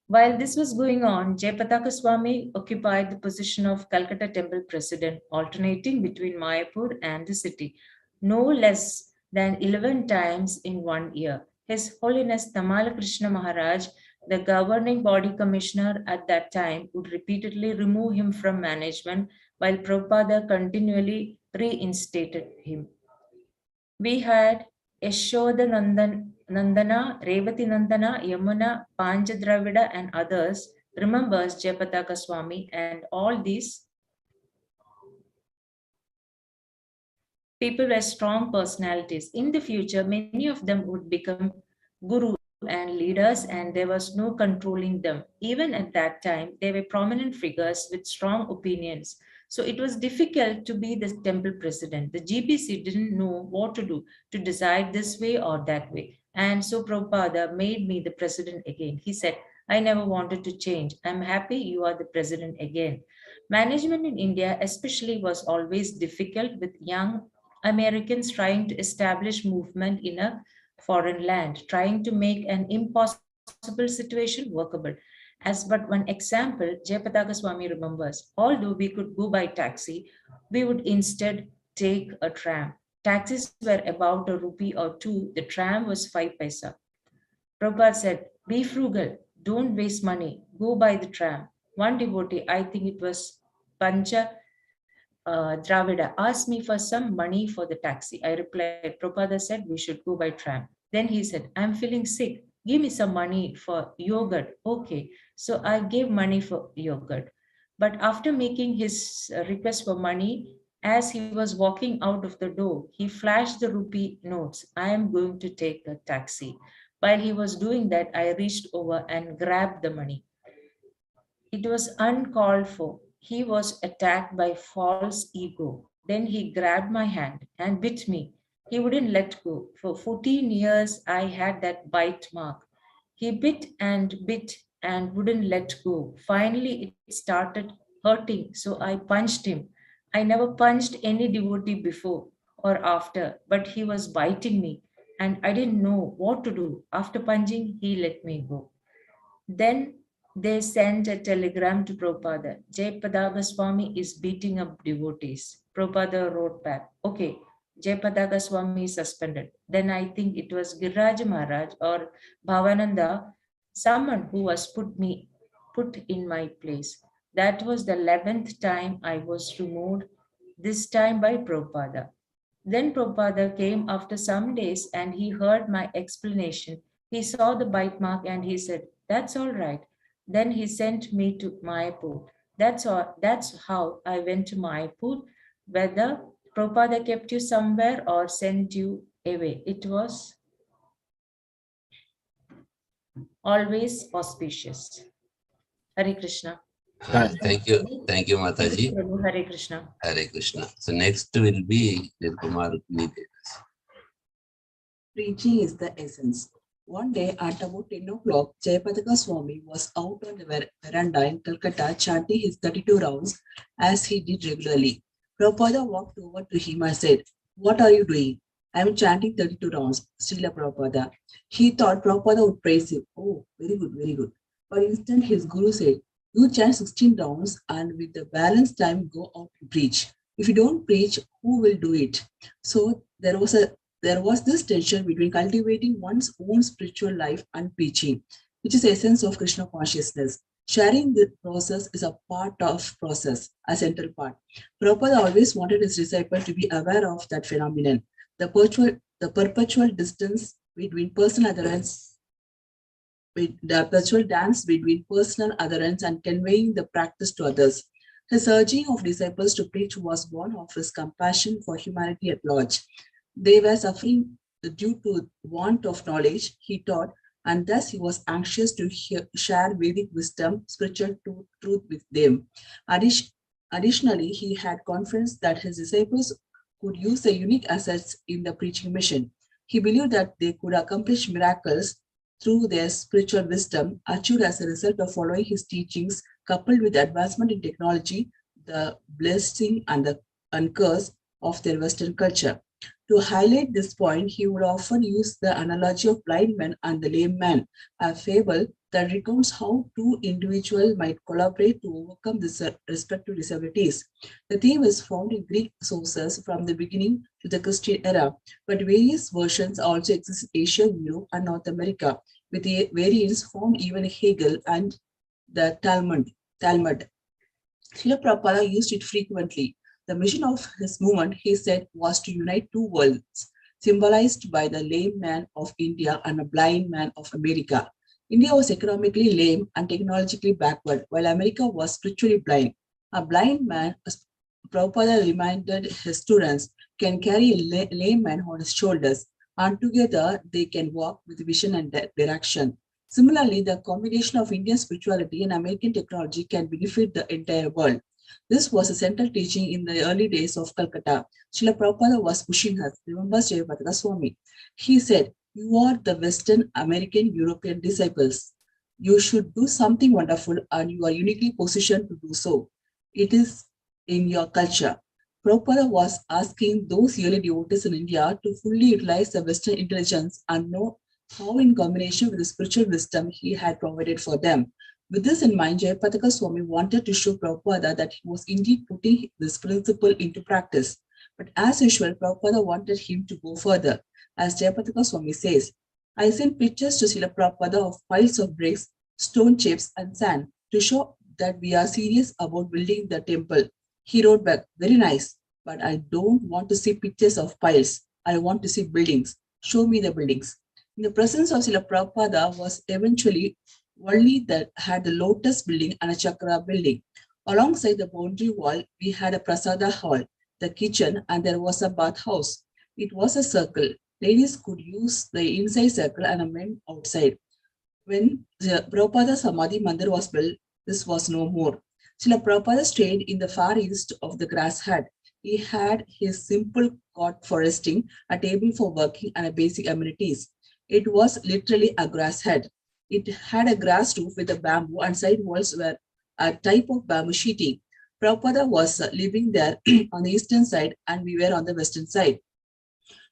While this was going on, Jayapataka Swami occupied the position of Calcutta Temple President, alternating between Mayapur and the city, no less than 11 times in 1 year. His Holiness Tamala Krishna Maharaj, the governing body commissioner at that time, would repeatedly remove him from management, while Prabhupada continually reinstated him. We had Yashoda Nandana, Revati Nandana, Yamuna, Panchadravida, and others remembers Jayapataka Swami, and all these people were strong personalities. In the future, many of them would become guru and leaders, and there was no controlling them. Even at that time, they were prominent figures with strong opinions. So it was difficult to be the temple president. The GBC didn't know what to do to decide this way or that way. And so Prabhupada made me the president again. He said, I never wanted to change. I'm happy you are the president again. Management in India, especially, was always difficult with young Americans trying to establish movement in a foreign land, trying to make an impossible situation workable. As but one example, Jayapataka Swami remembers, although we could go by taxi, we would instead take a tram. Taxis were about a rupee or two, the tram was 5 paisa. Prabhupada said, be frugal, don't waste money, go by the tram. One devotee, I think it was Pancha Dravida, asked me for some money for the taxi. I replied, Prabhupada said we should go by tram. Then he said, I'm feeling sick. Give me some money for yogurt. Okay. So I gave money for yogurt. But after making his request for money, as he was walking out of the door, he flashed the rupee notes. I am going to take a taxi. While he was doing that, I reached over and grabbed the money. It was uncalled for. He was attacked by false ego. Then he grabbed my hand and bit me. He wouldn't let go. For 14 years, I had that bite mark. He bit and wouldn't let go. Finally, it started hurting, so I punched him. I never punched any devotee before or after, but he was biting me, and I didn't know what to do. After punching, he let me go. Then they sent a telegram to Prabhupada. Jayapadaga Swami is beating up devotees. Prabhupada wrote back, okay, Jayapadaga Swami is suspended. Then I think it was Giraj Maharaj or Bhavananda, someone who was put in my place. That was the 11th time I was removed, this time by Prabhupada. Then Prabhupada came after some days and he heard my explanation. He saw the bite mark and he said, that's all right. Then he sent me to Mayapur. That's how I went to Mayapur. Whether Prabhupada kept you somewhere or sent you away, it was always auspicious. Hare Krishna. Thank you, Mataji. Hare Krishna. Hare Krishna. So next will be Nirkumar Rukmini. Preaching is the essence. One day at about 10 o'clock, Jayapataka Swami was out on the veranda in Calcutta chanting his 32 rounds as he did regularly. Prabhupada walked over to him and said, what are you doing? I am chanting 32 rounds, Srila Prabhupada. He thought Prabhupada would praise him. Oh, very good, very good. But instead his guru said, you chant 16 rounds and with the balance time go out and preach. If you don't preach, who will do it? So there was this tension between cultivating one's own spiritual life and preaching, which is the essence of Krishna consciousness. Sharing the process is a part of process, a central part. Prabhupada always wanted his disciple to be aware of that phenomenon, the perpetual distance between personal adherence, the perpetual dance between personal adherence and conveying the practice to others. His urging of disciples to preach was born of his compassion for humanity at large. They were suffering due to want of knowledge, he taught, and thus he was anxious to share Vedic wisdom, spiritual truth with them. Additionally, he had confidence that his disciples could use the unique assets in the preaching mission. He believed that they could accomplish miracles through their spiritual wisdom achieved as a result of following his teachings, coupled with advancement in technology, the blessing and the curse of their Western culture. To highlight this point, he would often use the analogy of blind man and the lame man, a fable that recounts how two individuals might collaborate to overcome their respective disabilities. The theme is found in Greek sources from the beginning to the Christian era, but various versions also exist in Asia, Europe, and North America, with the variants found even in Hegel and the Talmud. Srila Prabhupada used it frequently. The mission of his movement, he said, was to unite two worlds, symbolized by the lame man of India and a blind man of America. India was economically lame and technologically backward, while America was spiritually blind. A blind man, as Prabhupada reminded his students, can carry a lame man on his shoulders, and together they can walk with vision and direction. Similarly, the combination of Indian spirituality and American technology can benefit the entire world. This was a central teaching in the early days of Calcutta. Srila Prabhupada was pushing us, remembers Jayapataka Swami. He said, "You are the Western American European disciples. You should do something wonderful and you are uniquely positioned to do so. It is in your culture." Prabhupada was asking those early devotees in India to fully utilize the Western intelligence and know how, in combination with the spiritual wisdom he had provided for them. With this in mind, Jayapataka Swami wanted to show Prabhupada that he was indeed putting this principle into practice. But as usual, Prabhupada wanted him to go further. As Jayapataka Swami says, "I sent pictures to Srila Prabhupada of piles of bricks, stone chips, and sand to show that we are serious about building the temple." He wrote back, "Very nice, but I don't want to see pictures of piles. I want to see buildings. Show me the buildings." In the presence of Srila Prabhupada was eventually only that had the lotus building and a chakra building. Alongside the boundary wall, we had a prasada hall, the kitchen, and there was a bathhouse. It was a circle. Ladies could use the inside circle and men outside. When the Prabhupada Samadhi Mandir was built, this was no more. Srila Prabhupada stayed in the far east of the grass hut. He had his simple cot for resting, a table for working, and a basic amenities. It was literally a grass hut. It had a grass roof with a bamboo, and side walls were a type of bamboo sheeting. Prabhupada was living there on the eastern side, and we were on the western side.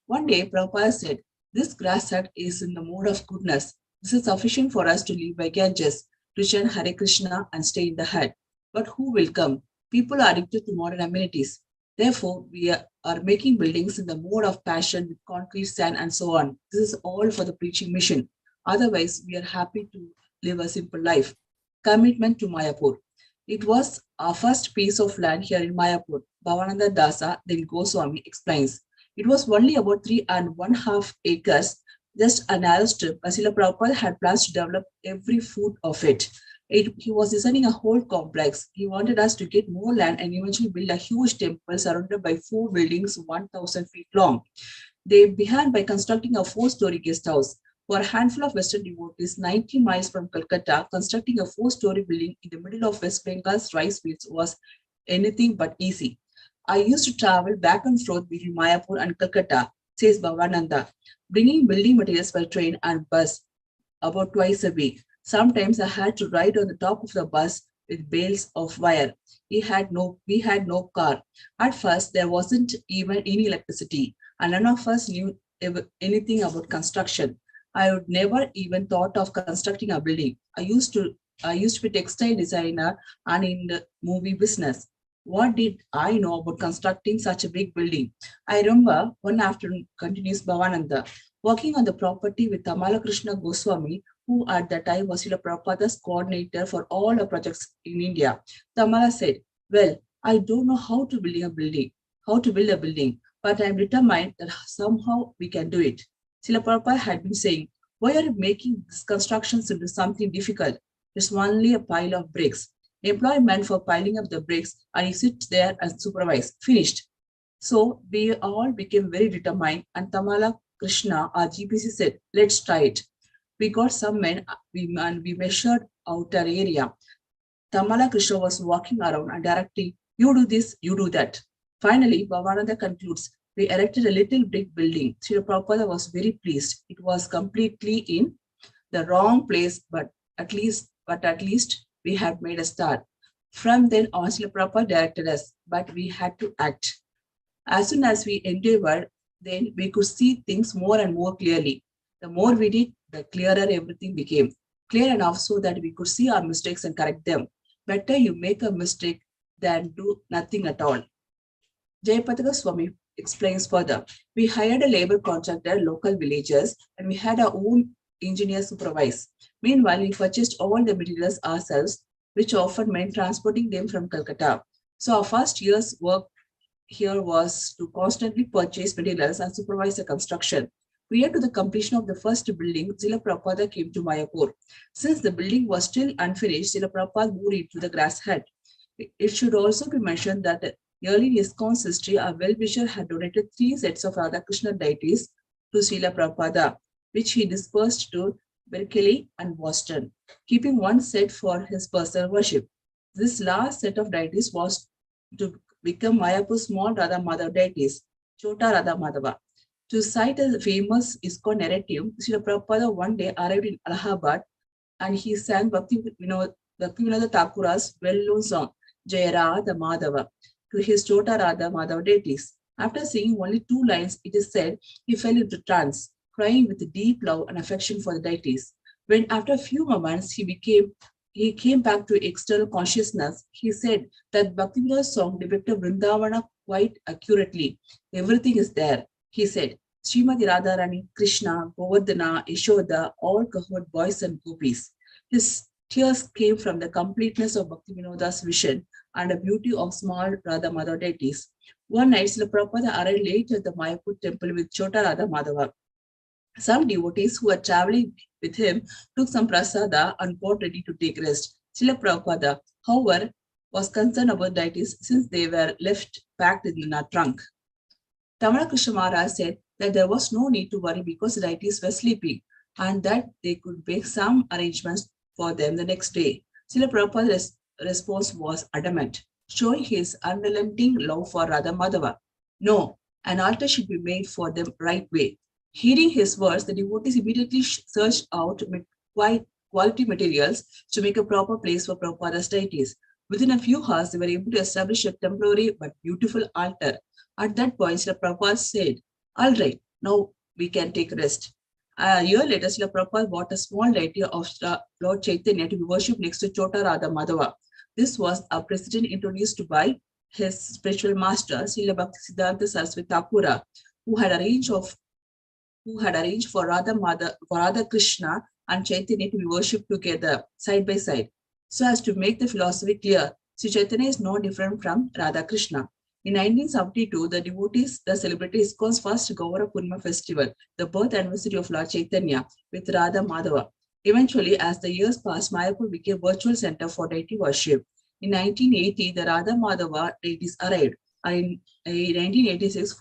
One day, Prabhupada said, "This grass hut is in the mood of goodness. This is sufficient for us to live by Ganges, to chant Hare Krishna and stay in the hut. But who will come? People are addicted to modern amenities. Therefore, we are making buildings in the mode of passion with concrete, sand, and so on. This is all for the preaching mission. Otherwise, we are happy to live a simple life." Commitment to Mayapur. It was our first piece of land here in Mayapur. Bhavananda Dasa, then Goswami, explains. It was only about 3.5 acres, just a narrow strip. Srila Prabhupada had plans to develop every foot of it. He was designing a whole complex. He wanted us to get more land and eventually build a huge temple surrounded by 4 buildings 1,000 feet long. They began by constructing a 4-story guest house. For a handful of Western devotees 90 miles from Calcutta, constructing a 4-story building in the middle of West Bengal's rice fields was anything but easy. "I used to travel back and forth between Mayapur and Calcutta," says Bhavananda, "bringing building materials by train and bus about twice a week. Sometimes I had to ride on the top of the bus with bales of wire. We had no car. At first, there wasn't even any electricity, and none of us knew anything about construction. I would never even thought of constructing a building. I used to be textile designer and in the movie business. What did I know about constructing such a big building? I remember one afternoon," continues Bhavananda, "working on the property with Tamala Krishna Goswami, who at that time was Srila Prabhupada's coordinator for all the projects in India. Tamala said, 'Well, I don't know how to build a building, but I'm determined that somehow we can do it.' Srila Prabhupada had been saying, 'Why are you making this construction into something difficult? It's only a pile of bricks. Employ men for piling up the bricks and you sit there and supervise. Finished.' So we all became very determined, and Tamala Krishna, our GPC, said, 'Let's try it.' We got some men and we measured out our area. Tamala Krishna was walking around and directing, 'You do this, you do that.' Finally, Bhavananda concludes, we erected a little brick building. Srila Prabhupada was very pleased. It was completely in the wrong place, but at least we had made a start. From then on, Srila Prabhupada directed us, but we had to act. As soon as we endeavored, then we could see things more and more clearly. The more we did, the clearer everything became. Clear enough so that we could see our mistakes and correct them. Better you make a mistake than do nothing at all." Jayapataka Swami explains further. "We hired a labor contractor, local villagers, and we had our own engineer supervise. Meanwhile, we purchased all the materials ourselves, which often meant transporting them from Calcutta. So our first year's work here was to constantly purchase materials and supervise the construction. Prior to the completion of the first building, Srila Prabhupada came to Mayapur. Since the building was still unfinished, Srila Prabhupada moved into the grass hut. It should also be mentioned that early in ISKCON's history, a well-wisher had donated 3 sets of Radhakrishna deities to Srila Prabhupada, which he dispersed to Berkeley and Boston, keeping 1 set for his personal worship. This last set of deities was to become Mayapur's small Radha Madhava deities, Chota Radha Madhava. To cite a famous ISKCON narrative, Srila Prabhupada one day arrived in Allahabad and he sang Bhaktivinoda Thakura's well-known song, Jaya Radha Madhava, to his Chota Radha Madhava deities. After singing only 2 lines, it is said he fell into trance, crying with deep love and affection for the deities. When after a few moments he came back to external consciousness, he said that Bhaktivinoda's song depicted Vrindavana quite accurately. Everything is there, he said. Srimati Radharani, Krishna, Govardhana, Yashoda, all cohort boys and gopis. His tears came from the completeness of Bhaktivinoda's vision and the beauty of small Radha Madhava deities. One night, Srila Prabhupada arrived late at the Mayapur temple with Chota Radha Madhava. Some devotees who were traveling with him took some prasada and got ready to take rest. Srila Prabhupada, however, was concerned about deities since they were left packed in a trunk. Tamara Krishna Maharaj said that there was no need to worry because the deities were sleeping and that they could make some arrangements for them the next day. Srila Prabhupada's response was adamant, showing his unrelenting love for Radha Madhava. No, an altar should be made for them right way. Hearing his words, the devotees immediately searched out quality materials to make a proper place for Prabhupada's deities. Within a few hours, they were able to establish a temporary but beautiful altar. At that point, Srila Prabhupada said, all right, now we can take rest. A year later, Srila Prabhupada bought a small deity of Lord Chaitanya to be worshipped next to Chota Radha Madhava. This was a precedent introduced by his spiritual master, Srila Bhaktisiddhanta Saraswati Thakura, who had arranged for Radha Krishna and Chaitanya to be worshipped together, side by side. So as to make the philosophy clear, Sri Chaitanya is no different from Radha Krishna. In 1972, the devotees celebrated ISKCON's first Gaura Purnima festival, the birth anniversary of Lord Chaitanya, with Radha Madhava. Eventually, as the years passed, Mayapur became a virtual center for deity worship. In 1980, the Radha Madhava deities arrived, and in 1986,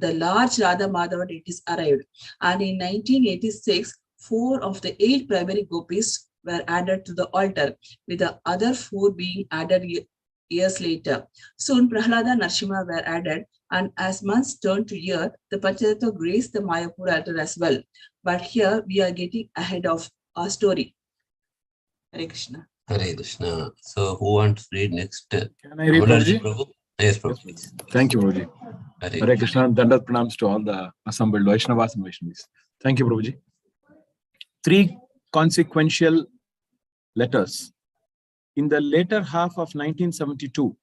the large Radha Madhava deities arrived, and in 1986, 4 of the 8 primary gopis were added to the altar, with the other 4 being added years later. Soon, Prahlada and Narsimha were added, and as months turned to year, the Panchatattva graced the Mayapur altar as well. But here we are getting ahead of our story. Hare Krishna. Hare Krishna. So who wants to read next? Can I read, Amarji Prabhuji? Prabhu? Yes, Prabhu, please. Thank you, Prabhuji. Hare Krishna. Dandat pranams to all the assembled Vaishnavas and Vaishnavis. Thank you, Prabhuji. 3 consequential letters. In the later half of 1972,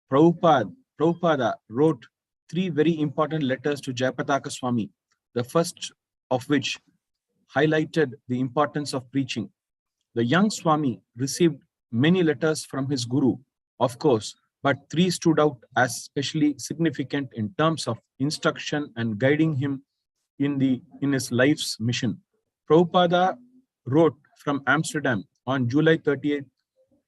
Prabhupada wrote 3 very important letters to Jayapataka Swami, the first of which highlighted the importance of preaching. The young Swami received many letters from his guru, of course, but 3 stood out as especially significant in terms of instruction and guiding him in his life's mission. Prabhupada wrote from Amsterdam on July 30th,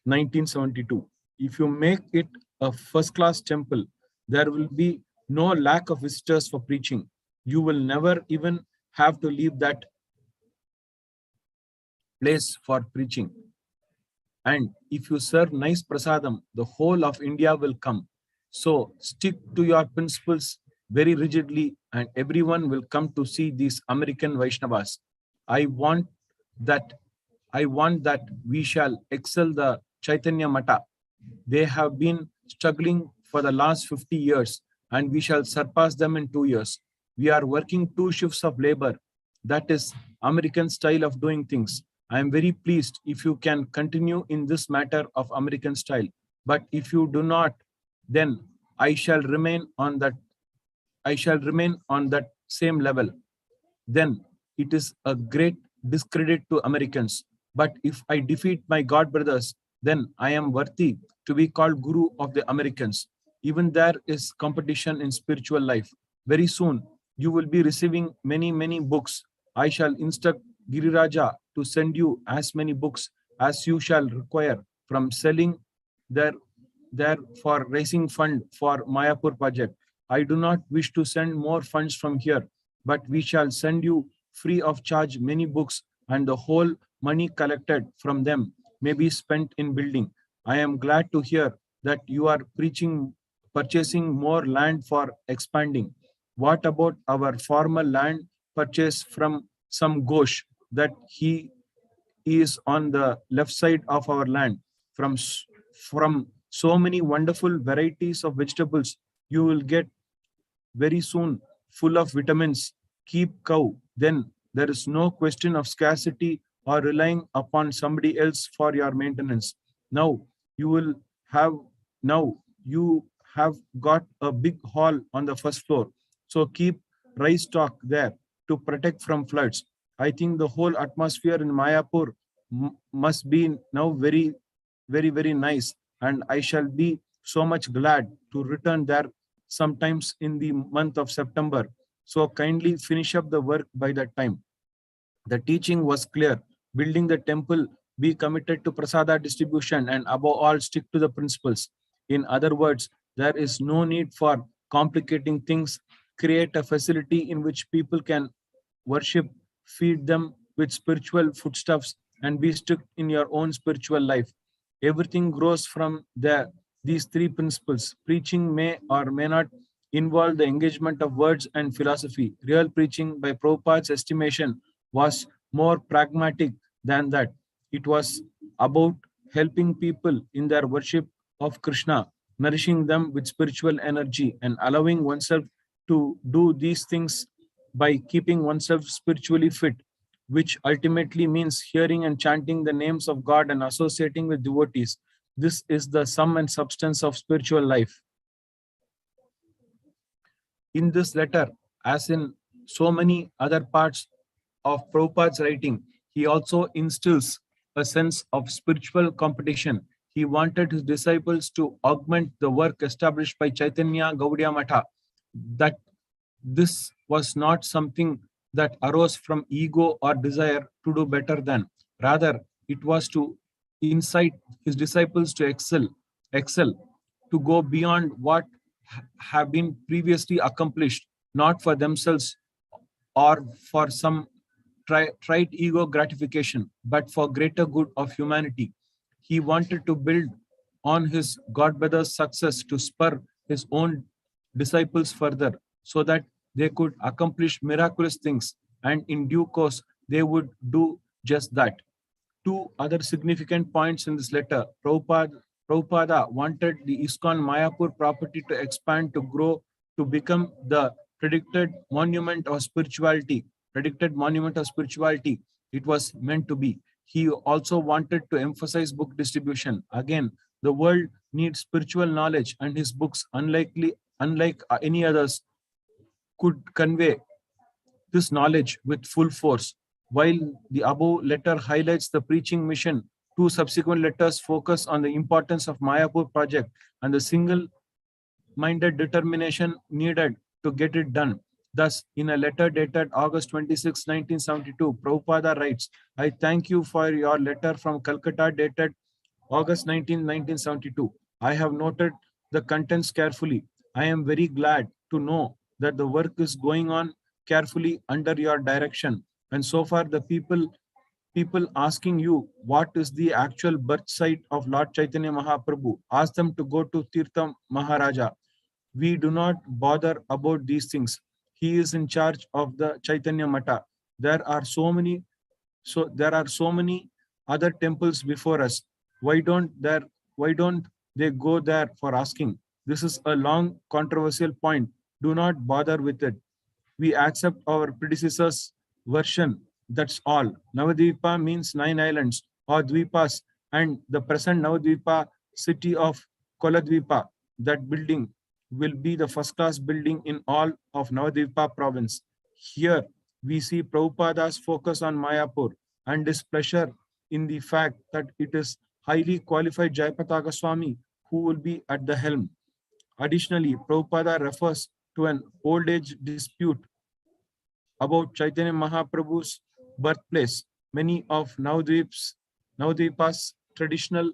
1972. If you make it a first-class temple, there will be no lack of visitors for preaching. You will never even have to leave that place for preaching. And if you serve nice prasadam, the whole of India will come. So stick to your principles very rigidly and everyone will come to see these American Vaishnavas. I want that we shall excel the Chaitanya Mata. They have been struggling for the last 50 years and we shall surpass them in 2 years. We are working 2 shifts of labor. That is American style of doing things. I am very pleased if you can continue in this matter of American style. But if you do not, then I shall remain on that same level. Then it is a great discredit to Americans. But if I defeat my God brothers, then I am worthy to be called Guru of the Americans. Even there is competition in spiritual life. Very soon, you will be receiving many books. I shall instruct Giriraja to send you as many books as you shall require from selling there for raising fund for Mayapur project. I do not wish to send more funds from here, but we shall send you free of charge many books, and the whole money collected from them may be spent in building. I am glad to hear that you are purchasing more land for expanding. What about our former land purchase from some Ghosh that he is on the left side of our land? From so many wonderful varieties of vegetables you will get very soon, full of vitamins. Keep cow, then there is no question of scarcity or relying upon somebody else for your maintenance. Now you will have now you have got a big hall on the first floor. So keep rice stock there to protect from floods. I think the whole atmosphere in Mayapur must be now very nice, and I shall be so much glad to return there sometimes in the month of September. So kindly finish up the work by that time. The teaching was clear. Building the temple, be committed to prasada distribution, and above all, stick to the principles. In other words, there is no need for complicating things. Create a facility in which people can worship, feed them with spiritual foodstuffs, and be strict in your own spiritual life. Everything grows from there. These three principles. Preaching may or may not involve the engagement of words and philosophy. Real preaching, by Prabhupada's estimation, was more pragmatic than that. It was about helping people in their worship of Krishna, nourishing them with spiritual energy, and allowing oneself to do these things by keeping oneself spiritually fit, which ultimately means hearing and chanting the names of God and associating with devotees. This is the sum and substance of spiritual life. In this letter, as in so many other parts of Prabhupada's writing, he also instills a sense of spiritual competition. He wanted his disciples to augment the work established by Chaitanya Gaudiya Matha. That this was not something that arose from ego or desire to do better than. Rather, it was to incite his disciples to excel, to go beyond what have been previously accomplished, not for themselves or for some trite ego gratification, but for greater good of humanity. He wanted to build on his godbrother's success to spur his own disciples further, so that they could accomplish miraculous things, and in due course they would do just that. Two other significant points in this letter. Prabhupada wanted the ISKCON Mayapur property to expand, to grow, to become the predicted monument of spirituality. It was meant to be. He also wanted to emphasize book distribution. Again, the world needs spiritual knowledge, and his books, unlike any others, could convey this knowledge with full force. While the above letter highlights the preaching mission, two subsequent letters focus on the importance of Mayapur project and the single-minded determination needed to get it done. Thus, in a letter dated August 26, 1972, Prabhupada writes, I thank you for your letter from Calcutta dated August 19, 1972. I have noted the contents carefully. I am very glad to know that the work is going on carefully under your direction. And so far, the people asking you what is the actual birth site of Lord Chaitanya Mahaprabhu, ask them to go to Tirtha Maharaja. We do not bother about these things. He is in charge of the Chaitanya Mata. There are so many other temples before us. Why don't they go there for asking? This is a long controversial point. Do not bother with it. We accept our predecessor's version. That's all. Navadvipa means 9 islands or dvipas, and the present Navadvipa city of Koladvipa, that building will be the first-class building in all of Navadvipa province. Here we see Prabhupada's focus on Mayapur and his pleasure in the fact that it is highly qualified Jayapataka Swami who will be at the helm. Additionally, Prabhupada refers to an old age dispute about Chaitanya Mahaprabhu's birthplace. Many of Navadvipa's traditional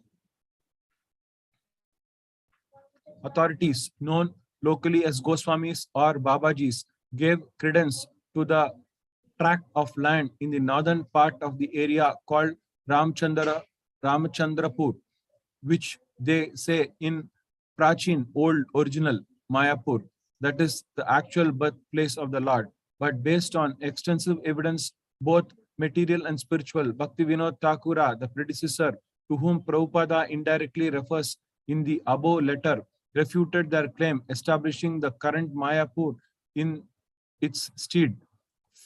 authorities, known locally as Goswamis or Babajis, gave credence to the tract of land in the northern part of the area called Ramachandrapur, which they say in Prachin, old original Mayapur, that is the actual birthplace of the Lord. But based on extensive evidence, both material and spiritual, Bhaktivinoda Thakura, the predecessor to whom Prabhupada indirectly refers in the above letter, refuted their claim, establishing the current Mayapur in its stead.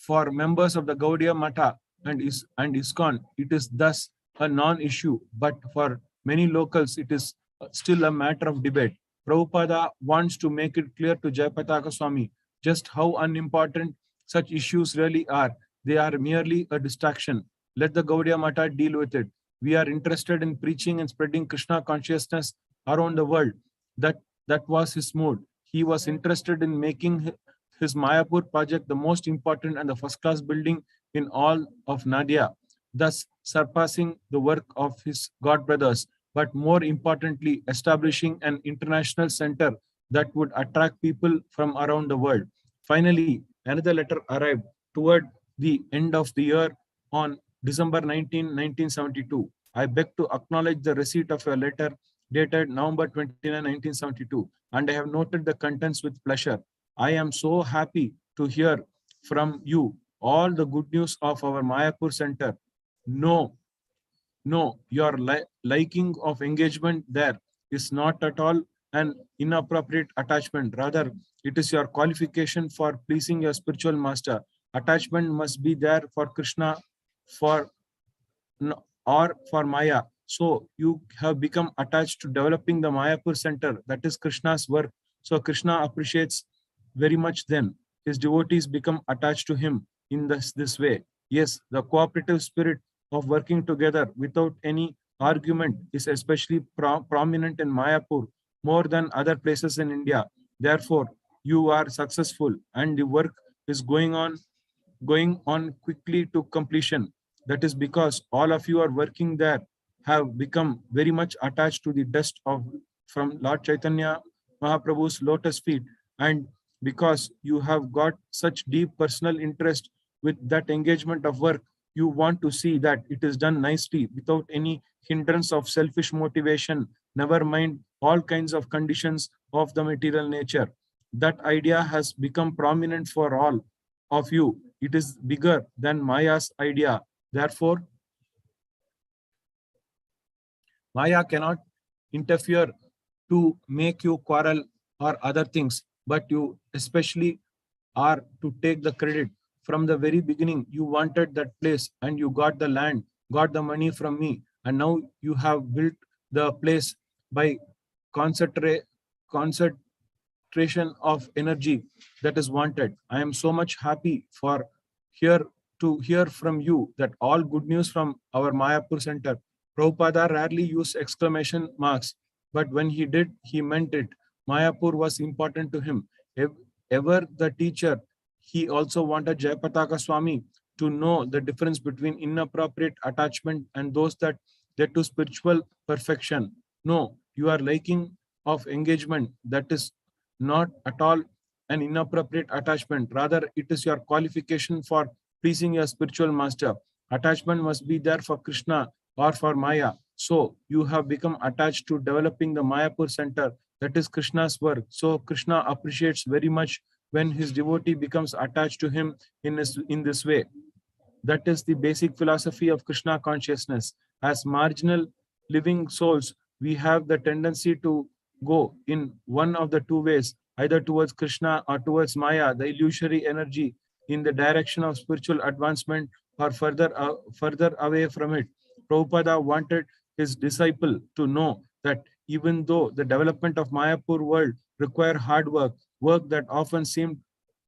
For members of the Gaudiya Matha and ISKCON, it is thus a non-issue, but for many locals, it is still a matter of debate. Prabhupada wants to make it clear to Jayapataka Swami just how unimportant such issues really are. They are merely a distraction. Let the Gaudiya Matha deal with it. We are interested in preaching and spreading Krishna consciousness around the world. That was his mood. He was interested in making his Mayapur project the most important and the first-class building in all of Nadia, thus surpassing the work of his god brothers, but more importantly, establishing an international center that would attract people from around the world. Finally, another letter arrived toward the end of the year on December 19, 1972. I beg to acknowledge the receipt of a letter dated November 29, 1972, and I have noted the contents with pleasure. I am so happy to hear from you all the good news of our Mayapur Center. No, your liking of engagement there is not at all an inappropriate attachment. Rather, it is your qualification for pleasing your spiritual master. Attachment must be there for Krishna or for Maya. So you have become attached to developing the Mayapur Center. That is Krishna's work. So Krishna appreciates very much them. His devotees become attached to him in this way. Yes, the cooperative spirit of working together without any argument is especially prominent in Mayapur more than other places in India. Therefore, you are successful and the work is going on quickly to completion. That is because all of you are working there have become very much attached to the dust from Lord Chaitanya Mahaprabhu's lotus feet, and because you have got such deep personal interest with that engagement of work, you want to see that it is done nicely without any hindrance of selfish motivation, never mind all kinds of conditions of the material nature. That idea has become prominent for all of you. It is bigger than Maya's idea. Therefore, Maya cannot interfere to make you quarrel or other things, but you especially are to take the credit. From the very beginning, you wanted that place and you got the land, got the money from me, and now you have built the place by concentration of energy that is wanted. I am so much happy to hear from you that all good news from our Mayapur Center. Prabhupada rarely used exclamation marks, but when he did, he meant it. Mayapur was important to him. Ever the teacher, he also wanted Jayapataka Swami to know the difference between inappropriate attachment and those that lead to spiritual perfection. No, you are liking of engagement. That is not at all an inappropriate attachment. Rather, it is your qualification for pleasing your spiritual master. Attachment must be there for Krishna or for Maya. So you have become attached to developing the Mayapur Center. That is Krishna's work. So Krishna appreciates very much when his devotee becomes attached to him in this way. That is the basic philosophy of Krishna consciousness. As marginal living souls, we have the tendency to go in one of the two ways, either towards Krishna or towards Maya, the illusory energy, in the direction of spiritual advancement or further away from it. Prabhupada wanted his disciple to know that even though the development of Mayapur world require hard work that often seemed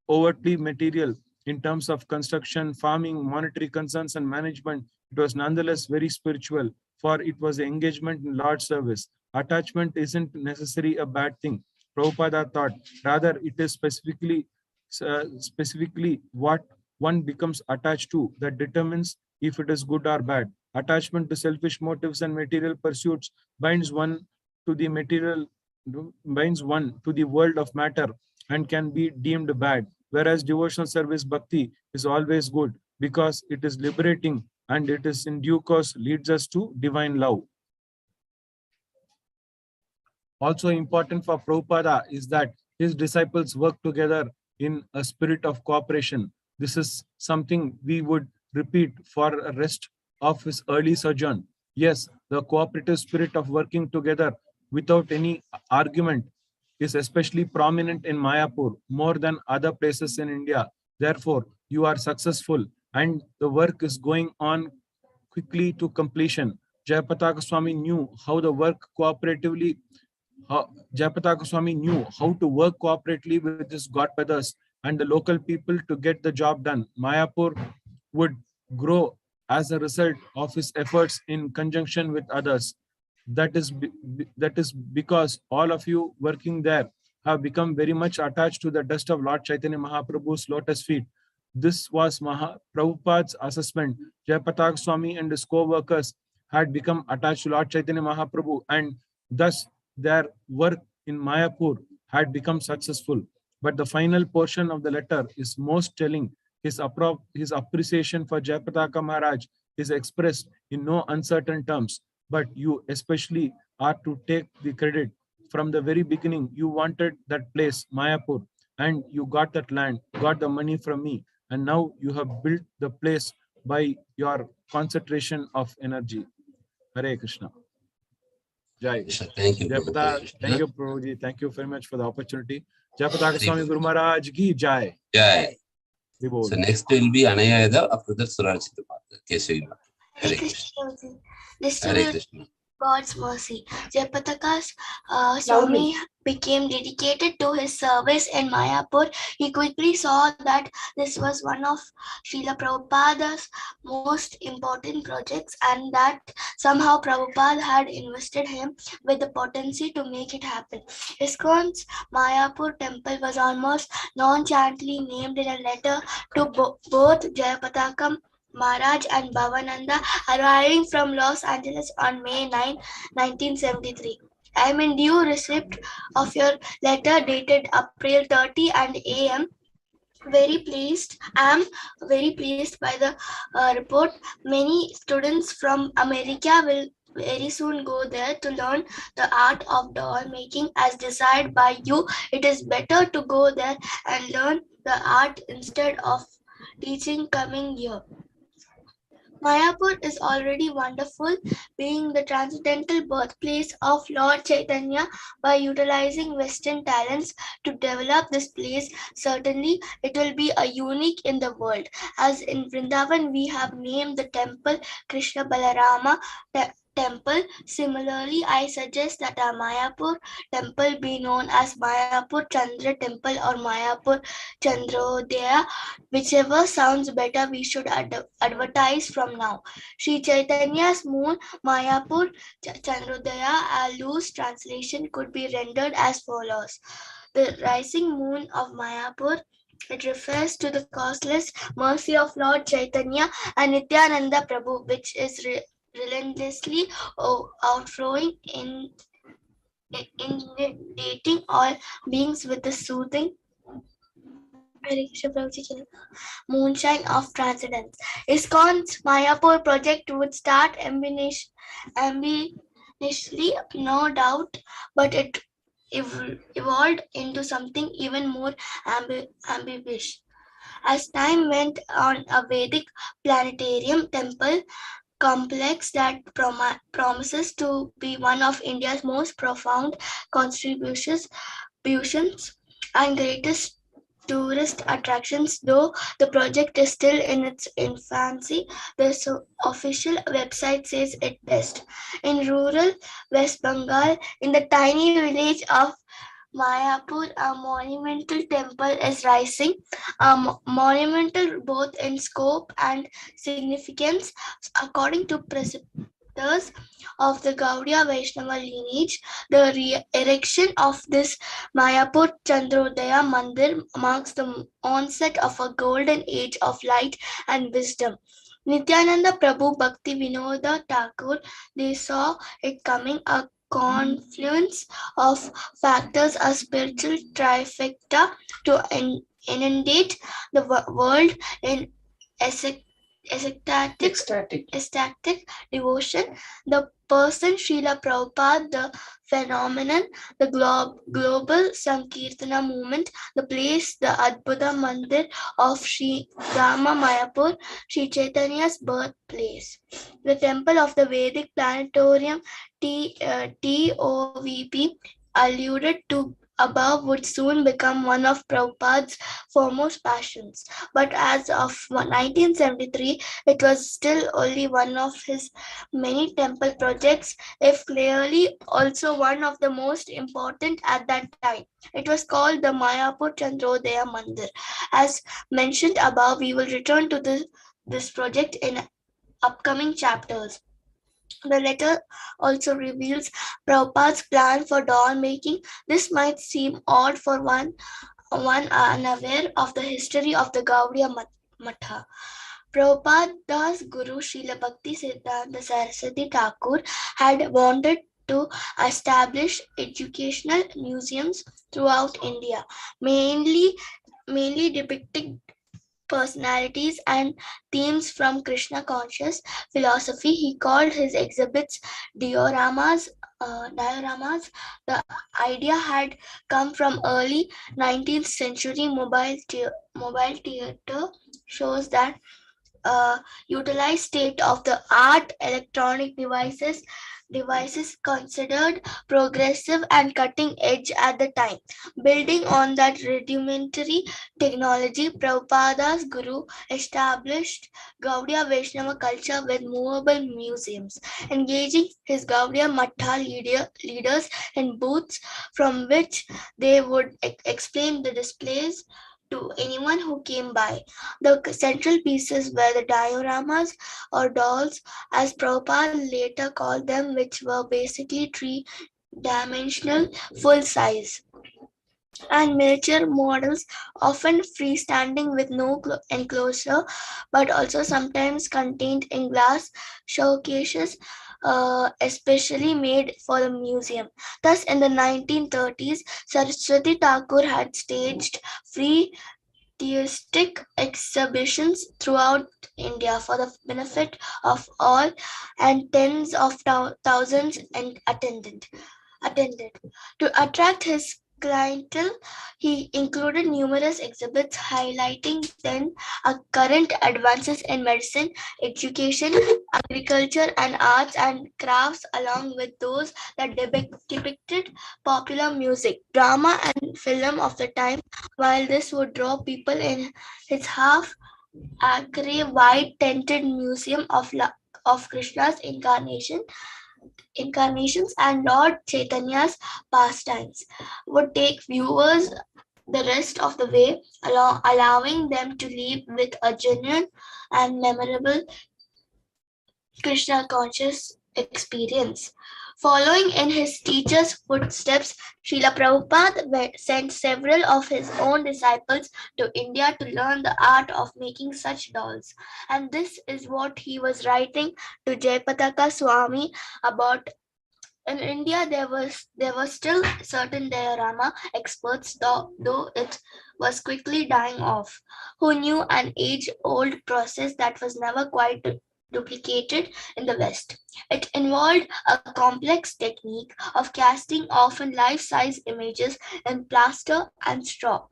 overtly material in terms of construction, farming, monetary concerns, and management, it was nonetheless very spiritual, for it was the engagement in Lord's service. Attachment isn't necessarily a bad thing. Prabhupada thought. Rather, it is specifically what one becomes attached to that determines if it is good or bad. Attachment to selfish motives and material pursuits binds one to the world of matter and can be deemed bad. Whereas devotional service bhakti is always good because it is liberating and it is in due course leads us to divine love. Also important for Prabhupada is that his disciples work together in a spirit of cooperation. This is something we would repeat for the rest of his early sojourn. Yes, the cooperative spirit of working together without any argument is especially prominent in Mayapur more than other places in India. Therefore, you are successful and the work is going on quickly to completion. Jayapataka Swami knew how the work cooperatively Jayapataka Swami knew how to work cooperatively with his godbrothers and the local people to get the job done. Mayapur would grow as a result of his efforts in conjunction with others. That is because all of you working there have become very much attached to the dust of Lord Chaitanya Mahaprabhu's lotus feet. This was Prabhupada's assessment. Jayapataka Swami and his co-workers had become attached to Lord Chaitanya Mahaprabhu and thus their work in Mayapur had become successful. But the final portion of the letter is most telling. His appreciation for Jayapataka Maharaj is expressed in no uncertain terms, but you especially are to take the credit. From the very beginning, you wanted that place, Mayapur, and you got that land, got the money from me, and now you have built the place by your concentration of energy. Hare Krishna. Jai. Thank you, Prabhu. Hare Krishna. Thank you, Prabhuji. Thank you very much for the opportunity. Jayapataka Swami Guru Maharaj ki Jai. Jai. Vibhor. So next will be Kanaiyyadesh, after that Surajita Mata. Keshavi Mata. Hare Krishna. This Hare Krishna. God's mercy. Jayapataka's Swami became dedicated to his service in Mayapur. He quickly saw that this was one of Srila Prabhupada's most important projects and that somehow Prabhupada had invested him with the potency to make it happen. ISKCON's Mayapur temple was almost nonchalantly named in a letter to both Jayapataka Maharaj and Bhavananda, arriving from Los Angeles on May 9, 1973. I am in due receipt of your letter dated April 30 and I am very pleased by the report. Many students from America will very soon go there to learn the art of doll making as desired by you. It is better to go there and learn the art instead of teaching coming year. Mayapur is already wonderful, being the transcendental birthplace of Lord Chaitanya. By utilizing Western talents to develop this place, certainly it will be a unique in the world. As in Vrindavan, we have named the temple Krishna Balarama Temple. Similarly, I suggest that our Mayapur temple be known as Mayapur Chandra Temple or Mayapur Chandrodaya. Whichever sounds better, we should advertise from now. Sri Chaitanya's moon, Mayapur Chandrodaya, a loose translation could be rendered as follows. The rising moon of Mayapur, it refers to the causeless mercy of Lord Chaitanya and Nityananda Prabhu, which is relentlessly outflowing in inundating all beings with the soothing moonshine of transcendence. ISKCON's Mayapur project would start ambitiously, no doubt, but it evolved into something even more ambitious. As time went on, a Vedic planetarium temple complex that promises to be one of India's most profound contributions and greatest tourist attractions. Though the project is still in its infancy, the official website says it best. In rural West Bengal, in the tiny village of Mayapur, a monumental temple is rising, monumental both in scope and significance. According to factors of the Gaudiya Vaishnava lineage. The erection of this Mayapur Chandrodaya Mandir marks the onset of a golden age of light and wisdom. Nityananda Prabhu Bhakti Vinoda Thakur, they saw it coming, a confluence of factors, a spiritual trifecta to inundate the world in ecstatic devotion. The person Srila Prabhupada, the phenomenon, the global Sankirtana movement, the place, the Adbhuta Mandir of Sri Rama Mayapur, Sri Chaitanya's birthplace. The temple of the Vedic planetarium TOVP alluded to above would soon become one of Prabhupada's foremost passions. But as of 1973, it was still only one of his many temple projects, if clearly also one of the most important at that time. It was called the Mayapur Chandrodaya Mandir. As mentioned above, we will return to this project in upcoming chapters. The letter also reveals Prabhupada's plan for doll making. This might seem odd for one unaware of the history of the Gaudiya Matha. Prabhupada's Guru Srila Bhakti Siddhanta Saraswati Thakur had wanted to establish educational museums throughout India, mainly depicting personalities and themes from Krishna conscious philosophy. He called his exhibits dioramas. The idea had come from early 19th century mobile theater shows that utilize state-of-the-art electronic devices considered progressive and cutting edge at the time. Building on that rudimentary technology, Prabhupada's Guru established Gaudiya Vaishnava culture with movable museums, engaging his Gaudiya Matha leaders in booths from which they would explain the displays to anyone who came by. The central pieces were the dioramas or dolls, as Prabhupada later called them, which were basically three-dimensional, full-size and miniature models, often freestanding with no enclosure, but also sometimes contained in glass showcases, especially made for the museum. Thus, in the 1930s, Saraswati Thakur had staged free theistic exhibitions throughout India for the benefit of all, and tens of thousands attended. To attract his clientele, he included numerous exhibits highlighting then current advances in medicine, education, agriculture, and arts and crafts, along with those that depicted popular music, drama, and film of the time. While this would draw people in his half-acre wide tented museum of Krishna's incarnations and Lord Chaitanya's pastimes, would take viewers the rest of the way, allowing them to leave with a genuine and memorable Krishna conscious experience. Following in his teacher's footsteps, Srila Prabhupada sent several of his own disciples to India to learn the art of making such dolls. And this is what he was writing to Jayapataka Swami about. In India, there were still certain diorama experts, though it was quickly dying off, who knew an age-old process that was never quite duplicated in the West. It involved a complex technique of casting often life-size images in plaster and straw,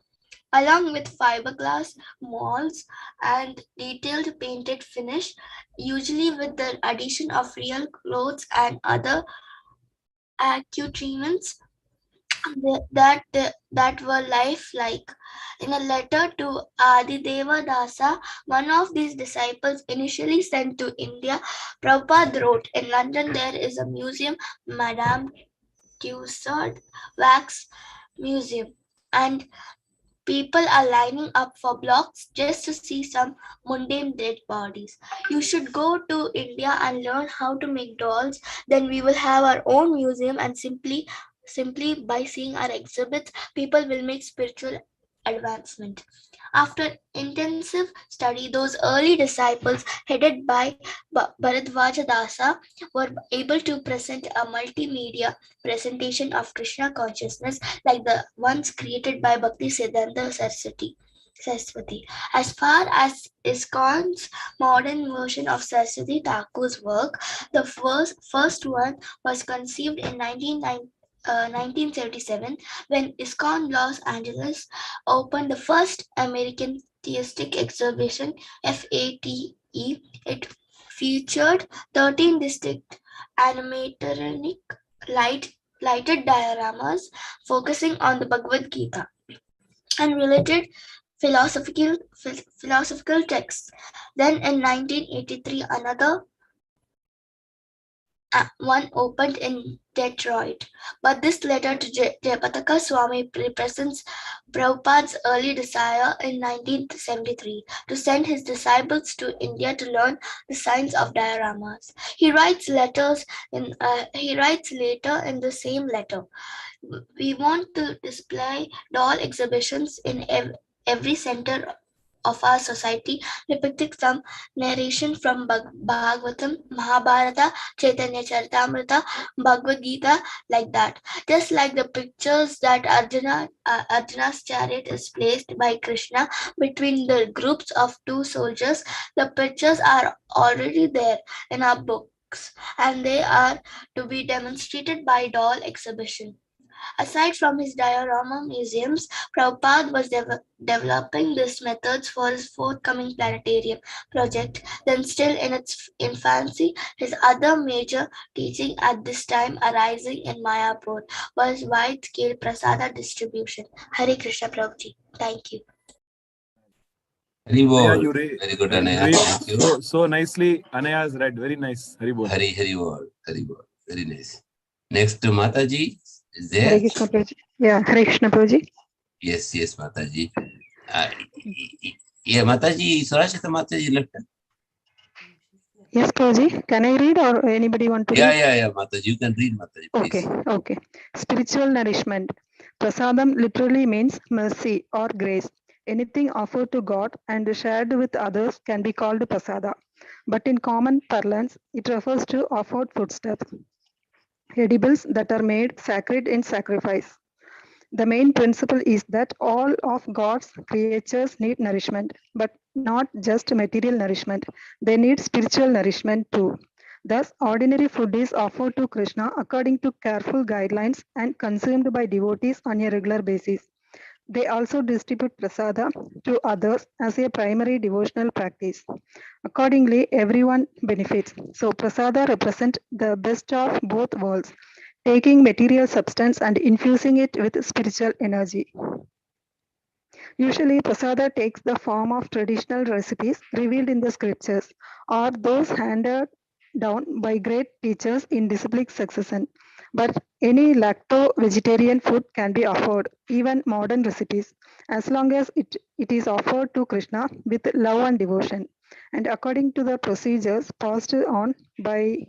along with fiberglass molds and detailed painted finish, usually with the addition of real clothes and other accoutrements that were lifelike. In a letter to Adideva Dasa, one of these disciples initially sent to India, Prabhupada wrote, "In London there is a museum, Madame Tussauds Wax Museum, and People are lining up for blocks just to see some mundane dead bodies. You should go to India and learn how to make dolls. Then we will have our own museum, and simply by seeing our exhibits, people will make spiritual advancement. After intensive study, those early disciples, headed by Bharadvaja Dasa, were able to present a multimedia presentation of Krishna consciousness like the ones created by Bhakti Siddhanta Saraswati. As far as ISKCON's modern version of Saraswati Thakur's work, the first one was conceived in 1977 when ISKCON Los Angeles opened the first American theistic exhibition, FATE. It featured 13 distinct animatronic lighted dioramas focusing on the Bhagavad Gita and related philosophical texts. Then in 1983, another one opened in Detroit. But this letter to Jayapataka Swami represents Prabhupada's early desire in 1973 to send his disciples to India to learn the science of dioramas. He writes later in the same letter. We want to display doll exhibitions in every center of our society, depicting some narration from Bhagavatam, Mahabharata, Chaitanya Charitamrita, Bhagavad Gita, like that. Just like the pictures that Arjuna's chariot is placed by Krishna between the groups of two soldiers, the pictures are already there in our books, and they are to be demonstrated by doll exhibition. Aside from his diorama museums, Prabhupada was developing these methods for his forthcoming planetarium project. Then, still in its infancy, his other major teaching at this time arising in Mayapur was wide-scale prasada distribution. Hare Krishna Prabhuji. Thank you. Hari bol. Anaya, Very good, Anaya. read Thank you. so nicely. Anaya has read very nice. Hari bol. Hari bol. Very nice. Next to Mataji is there. Hare Krishna Prabhuji. Yeah, Hare Krishna Prabhuji. Yes, Mataji. Yeah, Mataji, Surashita Mataji left. Yes, Prabhuji. Can I read or anybody want to read? Yeah, Mataji. You can read, Mataji, please. Okay. Spiritual nourishment. Prasadam literally means mercy or grace. Anything offered to God and shared with others can be called prasada. But in common parlance, it refers to offered foodstuffs, edibles that are made sacred in sacrifice. The main principle is that all of God's creatures need nourishment, but not just material nourishment. They need spiritual nourishment too. Thus, ordinary food is offered to Krishna according to careful guidelines and consumed by devotees on a regular basis. They also distribute prasada to others as a primary devotional practice. Accordingly, everyone benefits. So, prasada represents the best of both worlds, taking material substance and infusing it with spiritual energy. Usually, prasada takes the form of traditional recipes revealed in the scriptures or those handed down by great teachers in disciplic succession. But any lacto-vegetarian food can be offered, even modern recipes, as long as it is offered to Krishna with love and devotion, and according to the procedures passed on by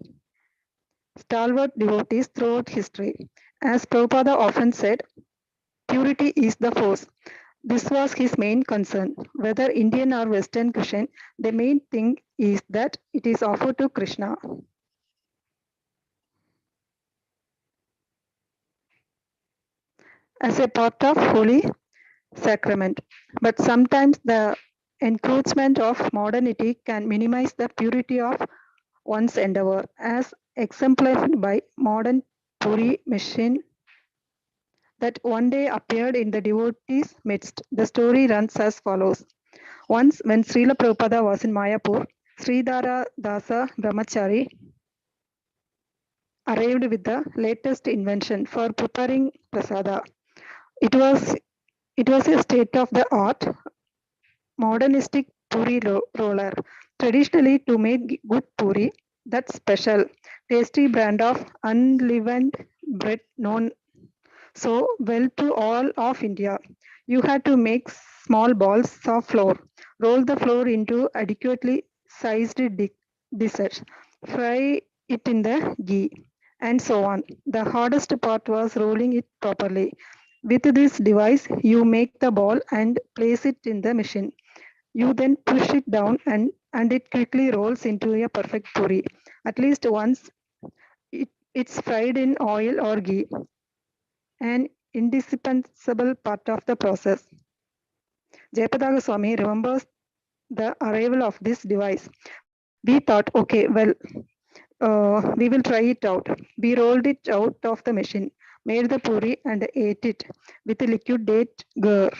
stalwart devotees throughout history. As Prabhupada often said, purity is the force. This was his main concern. Whether Indian or Western Christian, the main thing is that it is offered to Krishna. As a part of holy sacrament. But sometimes the encroachment of modernity can minimize the purity of one's endeavor, as exemplified by modern Puri machine that one day appeared in the devotees' midst. The story runs as follows. Once, when Srila Prabhupada was in Mayapur, Sridhara Dasa Brahmachari arrived with the latest invention for preparing prasada. It was a state-of-the-art modernistic puri roller. Traditionally, to make good puri, that special, tasty brand of unleavened bread known so well to all of India, You had to make small balls of flour, roll the flour into adequately sized dishes, fry it in the ghee, and so on. The hardest part was rolling it properly. With this device, you make the ball and place it in the machine. You then push it down and it quickly rolls into a perfect puri. At least once it's fried in oil or ghee, an indispensable part of the process. Jayapataga Swami remembers the arrival of this device. We thought, okay, well, we will try it out. We rolled it out of the machine, made the puri and ate it with a liquid date gur.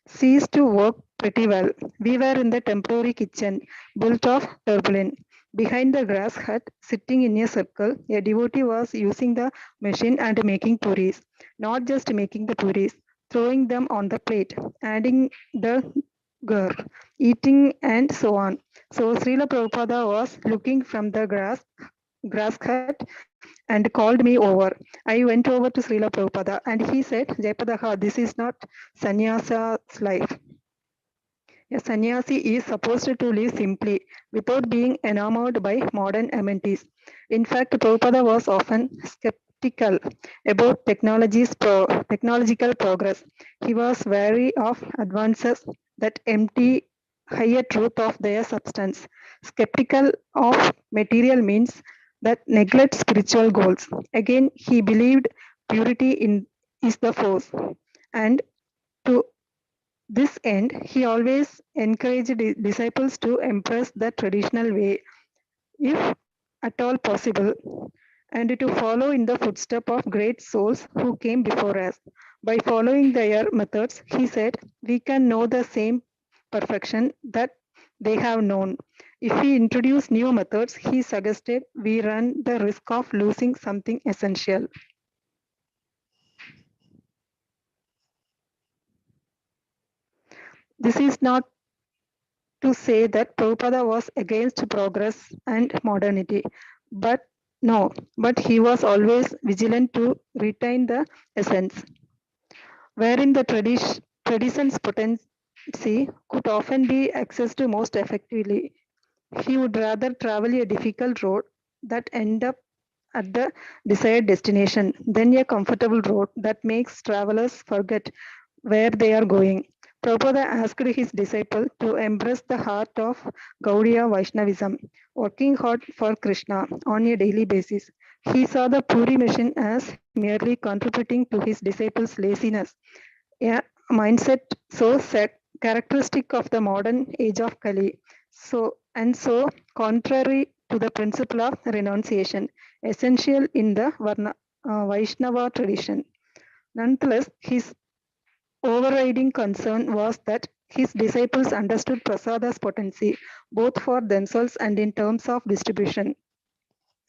Ceased to work pretty well. We were in the temporary kitchen, built of turpulin. Behind the grass hut, sitting in a circle, a devotee was using the machine and making puris. Not just making the puris, throwing them on the plate, adding the gur, eating, and so on. So Srila Prabhupada was looking from the grass hut and called me over. I went over to Srila Prabhupada and he said, Jayapadaha, this is not sannyasa's life. A sannyasi is supposed to live simply without being enamored by modern amenities. In fact, Prabhupada was often skeptical about technological progress. He was wary of advances that empty higher truth of their substance. Skeptical of material means that neglect spiritual goals. Again, he believed purity is the force. And to this end, he always encouraged disciples to embrace the traditional way, if at all possible, and to follow in the footsteps of great souls who came before us. By following their methods, he said, we can know the same perfection that they have known. If we introduce new methods, he suggested we run the risk of losing something essential. This is not to say that Prabhupada was against progress and modernity, but no, but he was always vigilant to retain the essence, wherein the tradition's potency could often be accessed most effectively. He would rather travel a difficult road that end up at the desired destination than a comfortable road that makes travelers forget where they are going. Prabhupada asked his disciple to embrace the heart of Gaudiya Vaishnavism, working hard for Krishna on a daily basis. He saw the Puri mission as merely contributing to his disciples' laziness, a mindset so characteristic of the modern age of Kali. So contrary to the principle of renunciation, essential in the Vaishnava tradition. Nonetheless, his overriding concern was that his disciples understood prasada's potency, both for themselves and in terms of distribution.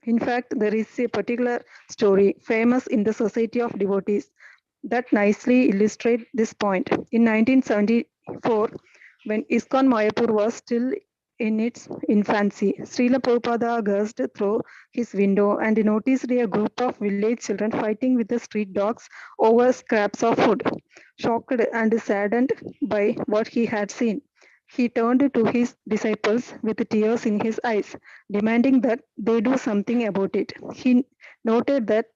In fact, there is a particular story famous in the Society of Devotees that nicely illustrates this point. In 1974, when ISKCON Mayapur was still in its infancy, Srila Prabhupada gazed through his window and noticed a group of village children fighting with the street dogs over scraps of food. Shocked and saddened by what he had seen, he turned to his disciples with tears in his eyes, demanding that they do something about it. He noted that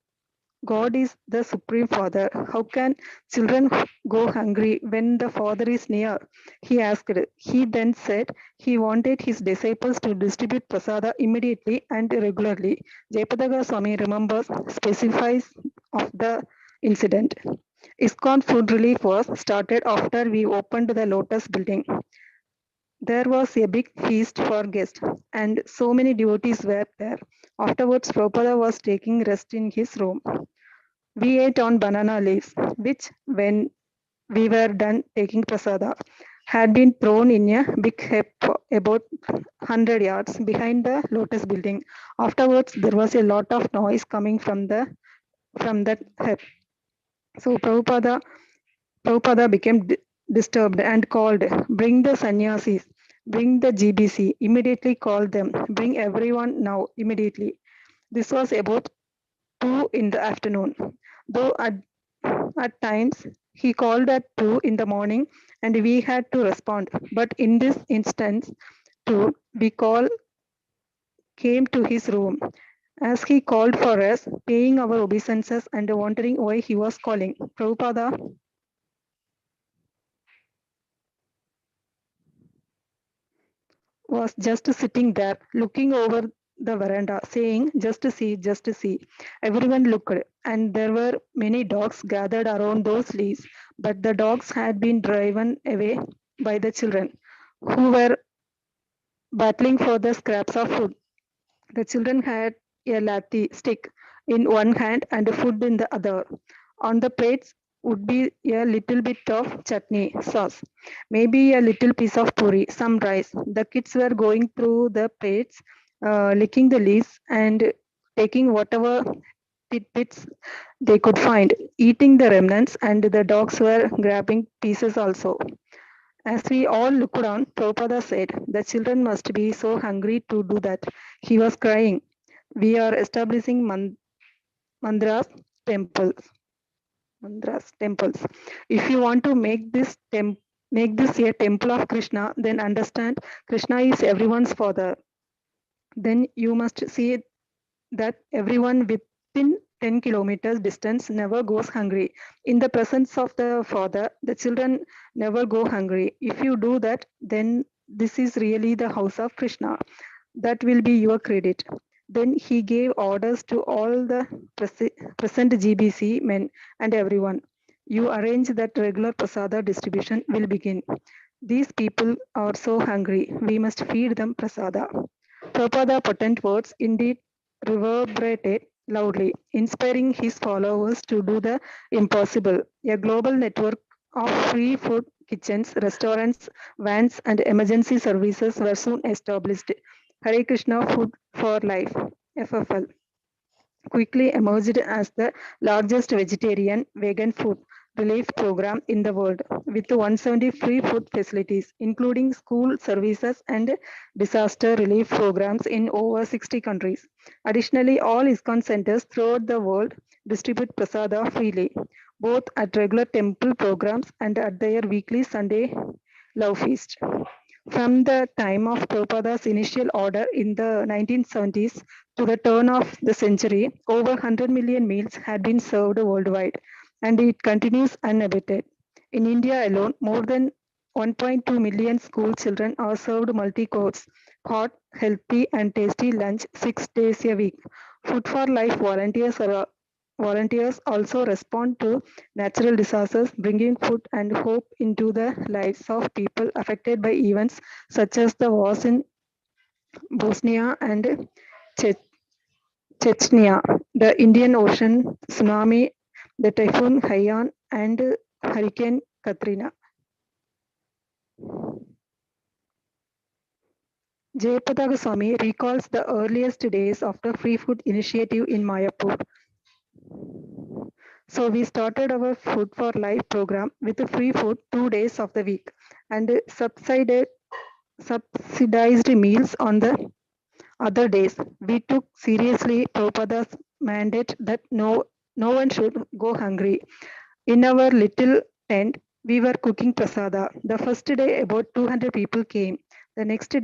God is the Supreme Father. How can children go hungry when the Father is near? He asked. He then said he wanted his disciples to distribute prasada immediately and regularly. Jayapadaga Swami remembers specifies of the incident. ISKCON food relief was started after we opened the Lotus building. There was a big feast for guests, and so many devotees were there. Afterwards, Prabhupada was taking rest in his room. We ate on banana leaves, which, when we were done taking prasada, had been thrown in a big heap about 100 yards behind the Lotus building. Afterwards, there was a lot of noise coming from that heap. So Prabhupada became disturbed and called, bring the sannyasis, bring the GBC, immediately called them, bring everyone now, immediately. This was about 2 in the afternoon. Though at times He called at 2 in the morning and we had to respond. But in this instance, too, we came to his room. As he called for us, paying our obeisances and wondering why he was calling. Prabhupada was just sitting there, looking over the veranda, saying, just to see, just to see. Everyone looked, and there were many dogs gathered around those leaves, but the dogs had been driven away by the children, who were battling for the scraps of food. The children had a lathi stick in one hand and food in the other. On the plates would be a little bit of chutney sauce, maybe a little piece of puri, some rice. The kids were going through the plates, licking the leaves and taking whatever tidbits they could find, eating the remnants, and the dogs were grabbing pieces also. As we all looked on, Prabhupada said, the children must be so hungry to do that. He was crying. We are establishing mandras temples. Mandras temples. If you want to make this a temple of Krishna, then understand Krishna is everyone's father. Then you must see that everyone within 10 kilometers distance never goes hungry. In the presence of the father, the children never go hungry. If you do that, then this is really the house of Krishna. That will be your credit. Then he gave orders to all the present GBC men and everyone. You arrange that regular prasada distribution will begin. These people are so hungry. We must feed them prasada. Prabhupada potent words indeed reverberated loudly, inspiring his followers to do the impossible. A global network of free food kitchens, restaurants, vans, and emergency services were soon established. Hare Krishna Food for Life, FFL, quickly emerged as the largest vegan food relief program in the world, with 170 free food facilities, including school services and disaster relief programs in over 60 countries. Additionally, all ISKCON centers throughout the world distribute prasada freely, both at regular temple programs and at their weekly Sunday love feast. From the time of Prabhupada's initial order in the 1970s to the turn of the century, over 100 million meals had been served worldwide, and it continues unabated. In India alone, more than 1.2 million school children are served multi-course, hot, healthy, and tasty lunch 6 days a week. Food for Life volunteers also respond to natural disasters, bringing food and hope into the lives of people affected by events such as the wars in Bosnia and Chechnya, the Indian Ocean tsunami, the typhoon Haiyan, and Hurricane Katrina. Jayapataka Swami recalls the earliest days of the free food initiative in Mayapur. So we started our Food for Life program with free food 2 days of the week and subsidized meals on the other days. We took seriously Prabhupada's mandate that no one should go hungry. In our little tent, we were cooking prasada. The first day, about 200 people came. The next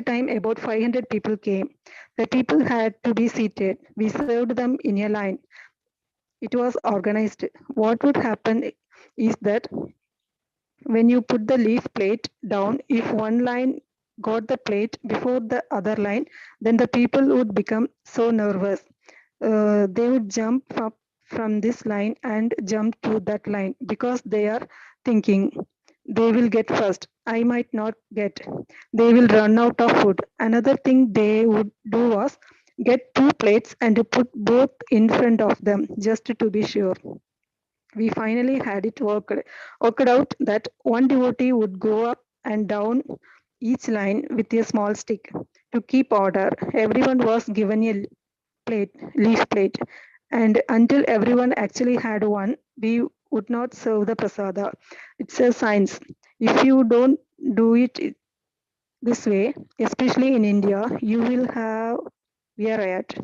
time, about 500 people came. The people had to be seated. We served them in a line. It was organized. What would happen is that when you put the leaf plate down, if one line got the plate before the other line, then the people would become so nervous. They would jump up from this line and jump to that line because they are thinking they will get first. I might not get. They will run out of food. Another thing they would do was get 2 plates and put both in front of them just to be sure. We finally had it worked out that one devotee would go up and down each line with a small stick to keep order. Everyone was given a leaf plate, and until everyone actually had one, we would not serve the prasada. It's a science. If you don't do it this way, especially in India, you will have we are at.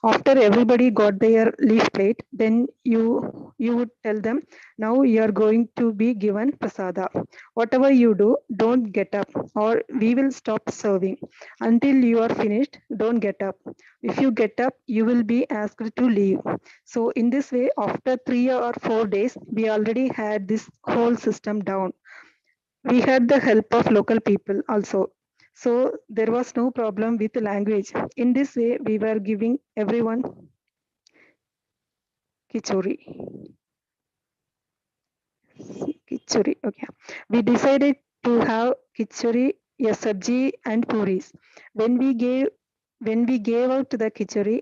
After everybody got their leaf plate, then you would tell them, now you are going to be given prasada. Whatever you do, don't get up, or we will stop serving. Until you are finished, don't get up. If you get up, you will be asked to leave. So in this way, after 3 or 4 days, we already had this whole system down. We had the help of local people also. So there was no problem with the language. In this way, we were giving everyone kichori. Kichori, okay. We decided to have kichori, a sabji and puris. When we gave out the kichori,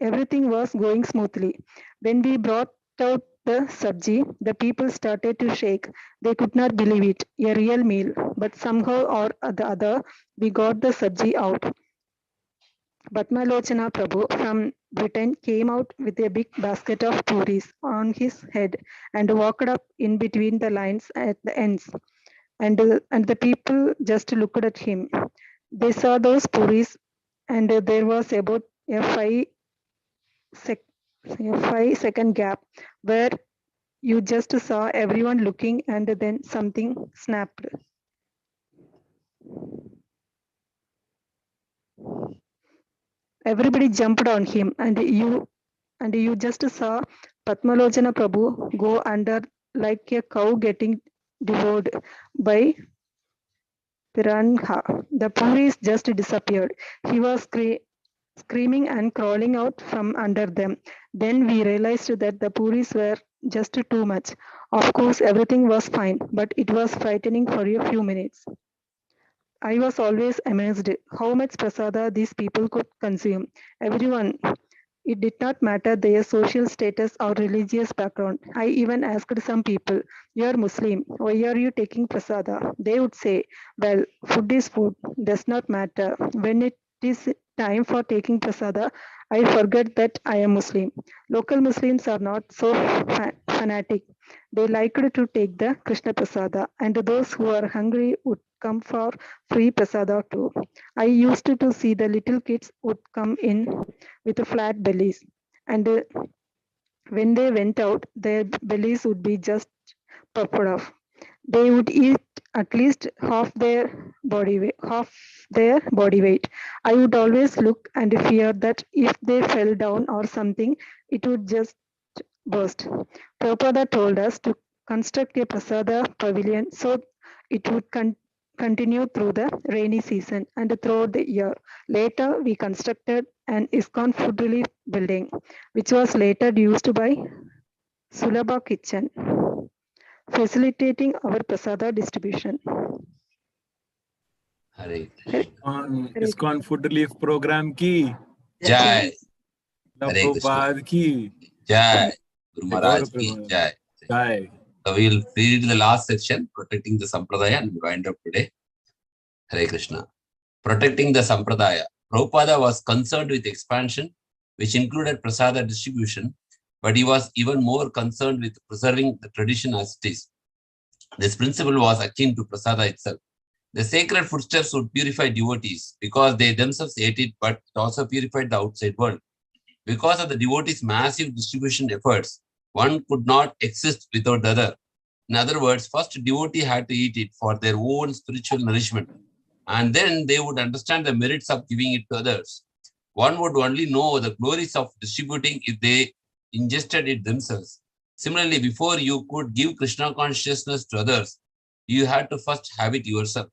everything was going smoothly. When we brought out the sabji, the people started to shake. They could not believe it, a real meal. But somehow or the other, we got the sabji out. Padmalochana Prabhu from Britain came out with a big basket of puris on his head and walked up in between the lines at the ends. And the people just looked at him. They saw those puris, and there was about a 5-second gap where you just saw everyone looking, and then something snapped. Everybody jumped on him, and you just saw Padmalochana Prabhu go under like a cow getting devoured by piranha. The puris just disappeared. He was screaming and crawling out from under them. Then we realized that the puris were just too much. Of course, everything was fine, but it was frightening for a few minutes. I was always amazed how much prasada these people could consume. Everyone, it did not matter their social status or religious background. I even asked some people, you are Muslim, why are you taking prasada? They would say, well, food is food, does not matter. When it is time for taking prasada, I forget that I am Muslim. Local Muslims are not so fanatic. They liked to take the Krishna prasada, and those who are hungry would come for free prasada too. I used to see the little kids would come in with flat bellies, and when they went out, their bellies would be just puffed off. They would eat at least half their body weight. I would always look and fear that if they fell down or something, it would just burst. Prabhupada told us to construct a prasada pavilion so it would continue through the rainy season and throughout the year. Later, we constructed an ISKCON food relief building, which was later used by Sulabha Kitchen, facilitating our prasada distribution. Hare On ISKCON Food Relief Program ki Jai. Prabhupada ki Jai. Guru Maharaj ki Prabhupada. Jai. Jai. So we will read the last section, protecting the Sampradaya, and wind up today. Hare Krishna. Protecting the Sampradaya. Prabhupada was concerned with expansion, which included prasada distribution, but he was even more concerned with preserving the tradition as it is. This principle was akin to prasada itself. The sacred footsteps would purify devotees because they themselves ate it, but it also purified the outside world. Because of the devotees' massive distribution efforts, one could not exist without the other. In other words, first devotee had to eat it for their own spiritual nourishment, and then they would understand the merits of giving it to others. One would only know the glories of distributing if they ingested it themselves. Similarly, before you could give Krishna consciousness to others, you had to first have it yourself.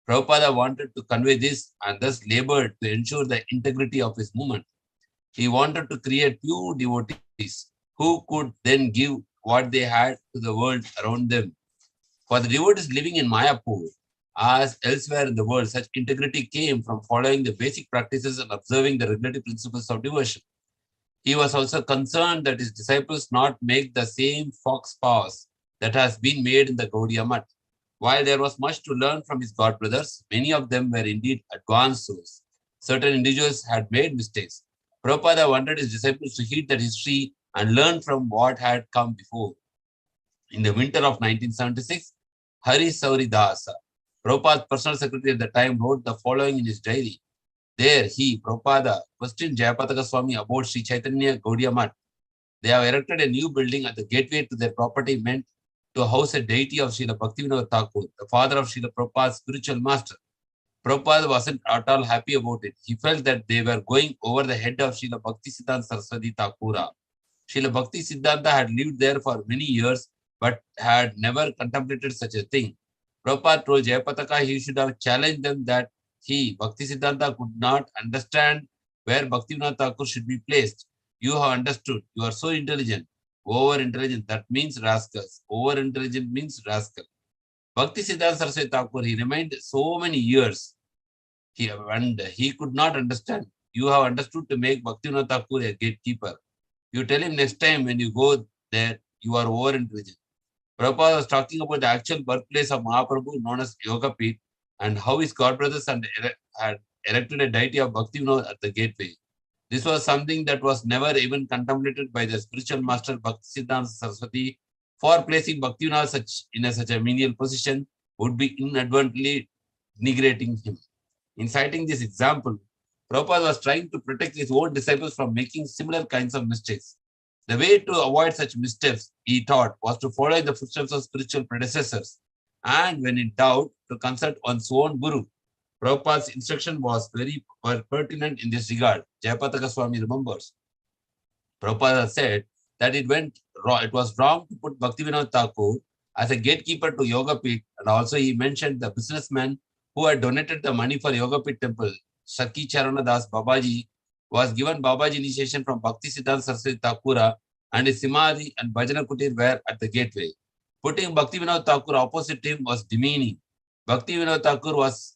Prabhupada wanted to convey this and thus labored to ensure the integrity of his movement. He wanted to create pure devotees who could then give what they had to the world around them. For the devotees living in Mayapur, as elsewhere in the world, such integrity came from following the basic practices and observing the regulative principles of devotion. He was also concerned that his disciples not make the same fox paws that has been made in the Gaudiya Math. While there was much to learn from his god brothers, many of them were indeed advanced souls. Certain individuals had made mistakes. Prabhupada wanted his disciples to heed that history and learn from what had come before. In the winter of 1976, Hari Sauri Dasa, Prabhupada's personal secretary at the time, wrote the following in his diary. There he, Prabhupada, questioned Jayapataka Swami about Sri Chaitanya Gaudiya Math. They have erected a new building at the gateway to their property meant to house a deity of Srila Bhaktivinoda Thakur, the father of Srila Prabhupada's spiritual master. Prabhupada wasn't at all happy about it. He felt that they were going over the head of Srila Bhaktisiddhanta Saraswati Thakura. Srila Bhakti Siddhanta had lived there for many years, but had never contemplated such a thing. Prabhupada told Jayapataka he should have challenged them that he, Bhakti Siddhanta, could not understand where Bhaktivinoda Thakur should be placed. You have understood. You are so intelligent. Over intelligent, that means rascals. Over intelligent means rascal. Bhakti Siddhanta Saraswati Thakur, he remained so many years. He could not understand. You have understood to make Bhaktivinoda Thakur a gatekeeper. You tell him next time when you go there, you are over intelligent. Prabhupada was talking about the actual birthplace of Mahaprabhu known as Yoga Peeth and how his godbrothers had erected a deity of Bhaktivinoda at the gateway. This was something that was never even contemplated by the spiritual master Bhaktisiddhanta Saraswati. For placing Bhaktivinoda in such a menial position would be inadvertently denigrating him. In citing this example, Prabhupada was trying to protect his own disciples from making similar kinds of mistakes. The way to avoid such missteps, he taught, was to follow in the footsteps of spiritual predecessors, and when in doubt, to consult one's own guru. Prabhupada's instruction was very pertinent in this regard. Jayapataka Swami remembers. Prabhupada said that it was wrong to put Bhaktivinoda Thakur as a gatekeeper to Yoga Peeth, and also he mentioned the businessman who had donated the money for Yoga Peeth temple, Shaki Charana Das Babaji, was given Babaji initiation from Bhakti Siddhanta Saraswati Thakura, and his Samadhi and Bhajana Kutir were at the gateway. Putting Bhaktivinoda Thakur opposite him was demeaning. Bhaktivinoda Thakur was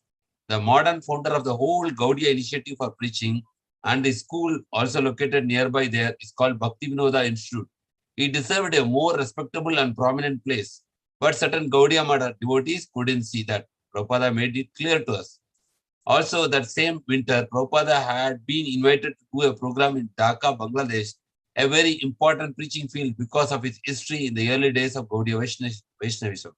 the modern founder of the whole Gaudiya initiative for preaching, and the school also located nearby there is called Bhaktivinoda Institute. He deserved a more respectable and prominent place, but certain Gaudiya Mata devotees couldn't see that. Prabhupada made it clear to us. Also, that same winter, Prabhupada had been invited to do a program in Dhaka, Bangladesh, a very important preaching field because of its history in the early days of Gaudiya Vaishnavism.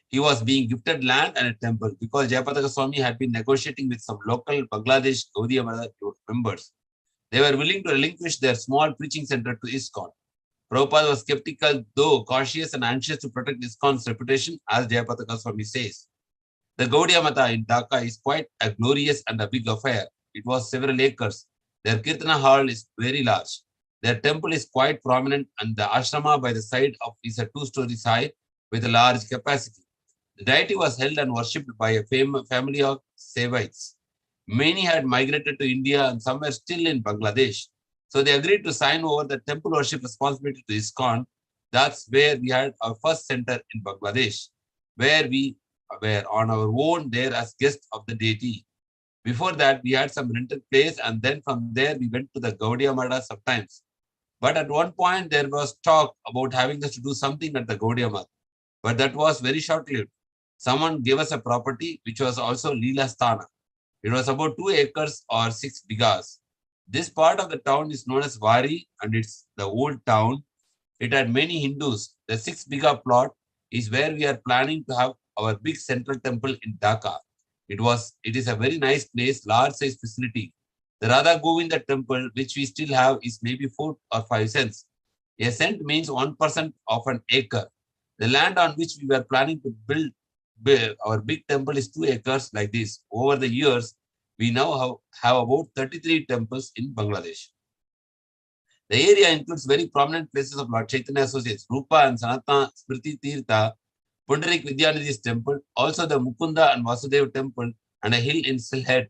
He was being gifted land and a temple because Jayapataka Swami had been negotiating with some local Bangladesh Gaudiya Mata members. They were willing to relinquish their small preaching center to ISKCON. Prabhupada was skeptical, though cautious and anxious to protect ISKCON's reputation, as Jayapataka Swami says. The Gaudiya Mata in Dhaka is quite a glorious and a big affair. It was several acres. Their Kirtana hall is very large. Their temple is quite prominent, and the ashrama by the side of is a 2 stories high with a large capacity. The deity was held and worshipped by a family of Sevites. Many had migrated to India and some were still in Bangladesh. So they agreed to sign over the temple worship responsibility to ISKCON. That's where we had our first center in Bangladesh, where we were on our own there as guests of the deity. Before that, we had some rented place, and then from there we went to the Gaudiya Mata sometimes. But at one point there was talk about having us to do something at the Gaudiya Mata, but that was very short-lived. Someone gave us a property which was also Leela Sthana. It was about 2 acres or 6 bighas. This part of the town is known as Vari, and it's the old town. It had many Hindus. The 6 bigha plot is where we are planning to have our big central temple in Dhaka. It is a very nice place, large size facility. The Radha Govinda temple, which we still have, is maybe 4 or 5 cents. A cent means 1% of an acre. The land on which we were planning to build our big temple is 2 acres like this. Over the years, we now have about 33 temples in Bangladesh. The area includes very prominent places of Lord Chaitanya associates, Rupa and Sanatana Smriti Tirtha, Pundarik Vidyanidhi's temple, also the Mukunda and Vasudeva temple, and a hill in Silhet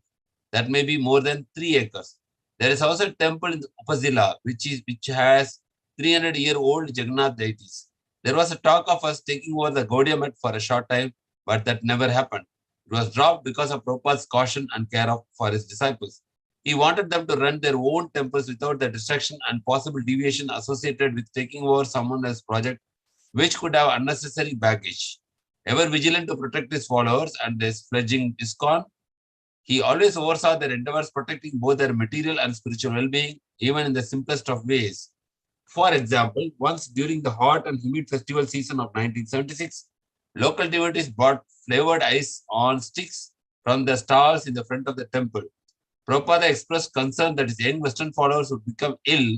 that may be more than 3 acres. There is also a temple in Upazila, which has 300-year-old Jagannath deities. There was a talk of us taking over the Gaudiya Math for a short time, but that never happened. It was dropped because of Prabhupada's caution and care for his disciples. He wanted them to run their own temples without the distraction and possible deviation associated with taking over someone else's project, which could have unnecessary baggage. Ever vigilant to protect his followers and his fledgling ISKCON, he always oversaw their endeavors protecting both their material and spiritual well-being, even in the simplest of ways. For example, once during the hot and humid festival season of 1976, local devotees brought flavored ice on sticks from the stalls in the front of the temple. Prabhupada expressed concern that his young Western followers would become ill.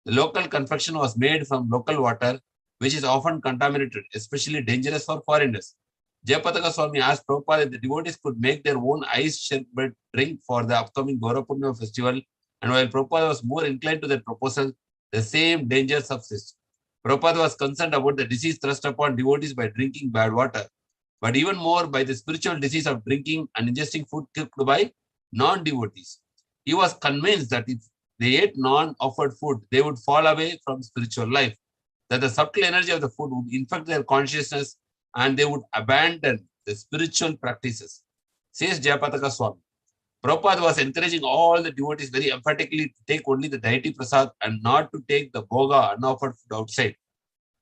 The local confection was made from local water, which is often contaminated, especially dangerous for foreigners. Jayapataka Swami asked Prabhupada if the devotees could make their own ice sherbet drink for the upcoming Gaura Purnima festival, and while Prabhupada was more inclined to that proposal, the same danger subsists. Prabhupada was concerned about the disease thrust upon devotees by drinking bad water, but even more by the spiritual disease of drinking and ingesting food cooked by non-devotees. He was convinced that if they ate non-offered food, they would fall away from spiritual life, that the subtle energy of the food would infect their consciousness and they would abandon the spiritual practices. Says Jayapataka Swami. Prabhupada was encouraging all the devotees very emphatically to take only the deity prasad and not to take the bhoga unoffered food outside.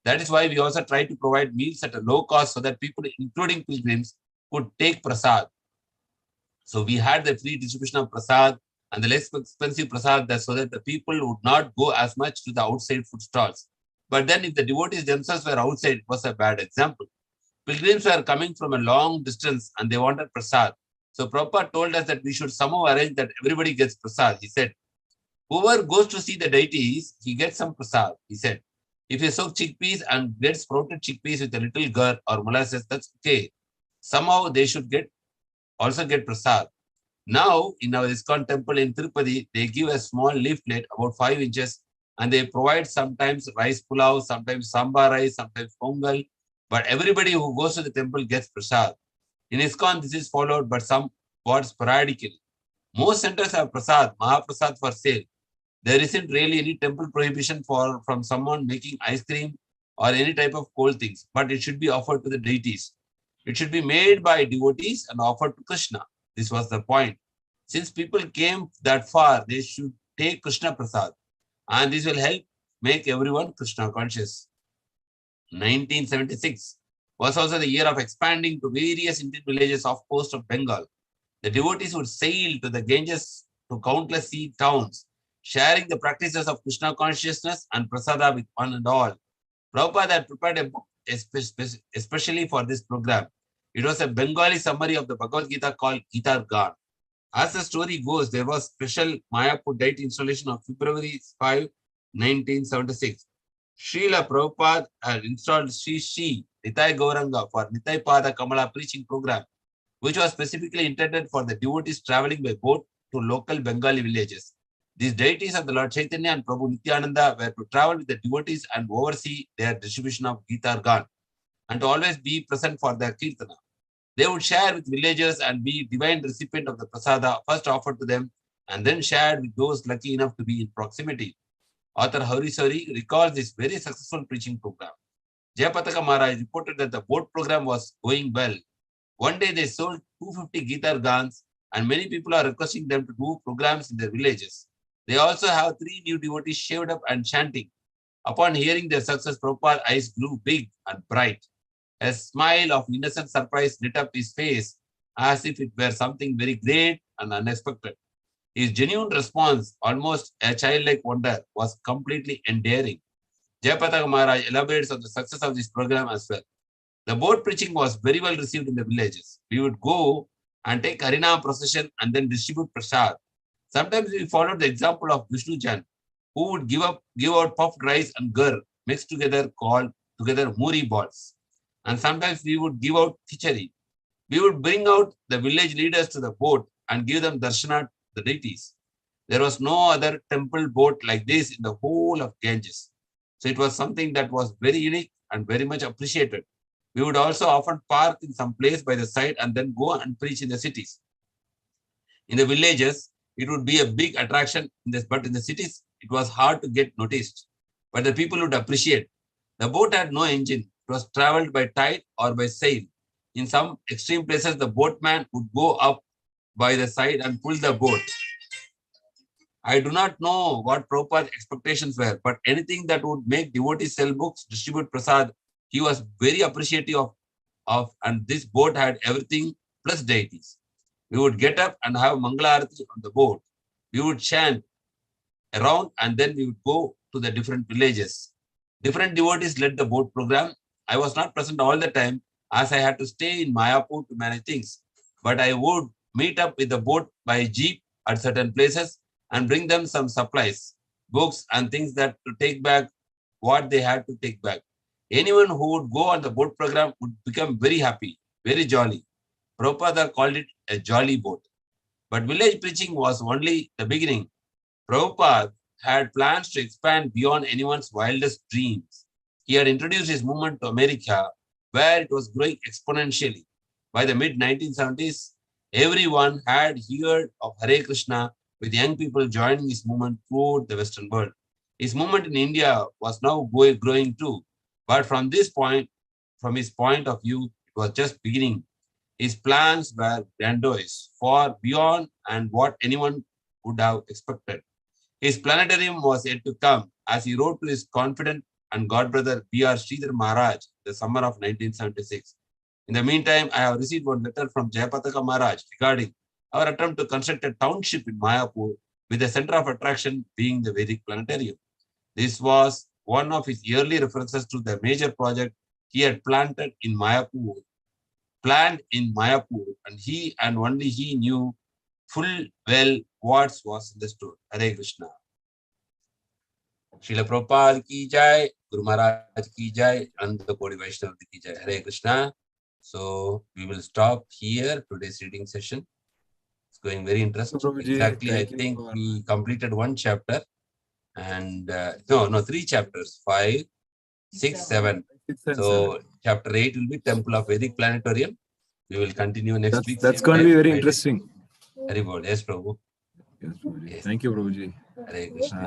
That is why we also try to provide meals at a low cost so that people, including pilgrims, could take prasad. So we had the free distribution of prasad and the less expensive prasad so that the people would not go as much to the outside food stalls. But then if the devotees themselves were outside, it was a bad example. Pilgrims were coming from a long distance and they wanted prasad. So Prabhupada told us that we should somehow arrange that everybody gets prasad. He said, whoever goes to see the deities, he gets some prasad. He said, if you soak chickpeas and get sprouted chickpeas with a little gur or molasses, that's okay. Somehow they should also get prasad. Now, in our ISKCON temple in Tirupati, they give a small leaf plate about 5 inches and they provide sometimes rice pulao, sometimes sambar rice, sometimes pongal. But everybody who goes to the temple gets prasad. In ISKCON, this is followed, but somewhat sporadically. Most centers have prasad, Mahaprasad for sale. There isn't really any temple prohibition from someone making ice cream or any type of cold things, but it should be offered to the deities. It should be made by devotees and offered to Krishna. This was the point. Since people came that far, they should take Krishna Prasad. And this will help make everyone Krishna conscious. 1976 was also the year of expanding to various Indian villages off coast of Bengal. The devotees would sail to the Ganges to countless sea towns, sharing the practices of Krishna consciousness and prasada with one and all. Prabhupada had prepared a book especially for this program. It was a Bengali summary of the Bhagavad Gita called Gita Gan. As the story goes, there was special Mayapur date installation of February 5, 1976. Srila Prabhupada had installed Sri Nitai Gauranga for Nitai Pada Kamala preaching program, which was specifically intended for the devotees traveling by boat to local Bengali villages. These deities of the Lord Chaitanya and Prabhu Nityananda were to travel with the devotees and oversee their distribution of Gita Gan and to always be present for their Kirtana. They would share with villagers and be divine recipient of the prasada first offered to them and then shared with those lucky enough to be in proximity. Author Hari Sari recalls this very successful preaching program. Jayapataka Maharaj reported that the boat program was going well. One day they sold 250 Gita Gans and many people are requesting them to do programs in their villages. They also have 3 new devotees shaved up and chanting. Upon hearing their success, Prabhupada's eyes grew big and bright. A smile of innocent surprise lit up his face as if it were something very great and unexpected. His genuine response, almost a childlike wonder, was completely endearing. Jayapataka Maharaj elaborates on the success of this program as well. The boat preaching was very well received in the villages. We would go and take Harinam procession and then distribute prasad. Sometimes we followed the example of Vishnu Jan, who would give out puffed rice and gur mixed together called muri balls. And sometimes we would give out khichari. We would bring out the village leaders to the boat and give them darshana to the deities. There was no other temple boat like this in the whole of Ganges. So it was something that was very unique and very much appreciated. We would also often park in some place by the side and then go and preach in the cities. In the villages, it would be a big attraction, but in the cities, it was hard to get noticed. But the people would appreciate. The boat had no engine. It was traveled by tide or by sail. In some extreme places, the boatman would go up by the side and pull the boat. I do not know what Prabhupada's expectations were, but anything that would make devotees sell books, distribute prasad, he was very appreciative of, and this boat had everything plus deities. We would get up and have Mangala Arati on the boat. We would chant around and then we would go to the different villages. Different devotees led the boat program. I was not present all the time as I had to stay in Mayapur to manage things, but I would meet up with the boat by jeep at certain places and bring them some supplies, books and things that to take back what they had to take back. Anyone who would go on the boat program would become very happy, very jolly. Prabhupada called it a jolly boat. But village preaching was only the beginning. Prabhupada had plans to expand beyond anyone's wildest dreams. He had introduced his movement to America, where it was growing exponentially. By the mid-1970s, everyone had heard of Hare Krishna, with young people joining his movement throughout the Western world. His movement in India was now growing too. But from his point of view, it was just beginning. His plans were grandiose, far beyond and what anyone would have expected. His planetarium was yet to come, as he wrote to his confidant and godbrother B.R. Sridhar Maharaj the summer of 1976. In the meantime, I have received one letter from Jayapataka Maharaj regarding our attempt to construct a township in Mayapur, with the center of attraction being the Vedic planetarium. This was one of his early references to the major project he had planned in Mayapur, and he and only he knew full well what was in the store. Hare Krishna. Srila Prabhupada ki jai, Guru Maharaj ki jai, and the Kodi Vaishnava ki jai. Hare Krishna. So we will stop here today's reading session. It's going very interesting. Exactly, I think we completed one chapter. And no, 3 chapters, 5, 6, 7. So chapter 8 will be Temple of Vedic Planetarium. We will continue next week. That's going to be very interesting. Very good. Yes, Prabhu. Yes, Prabhuji. Thank you, Prabhuji. Hare Krishna.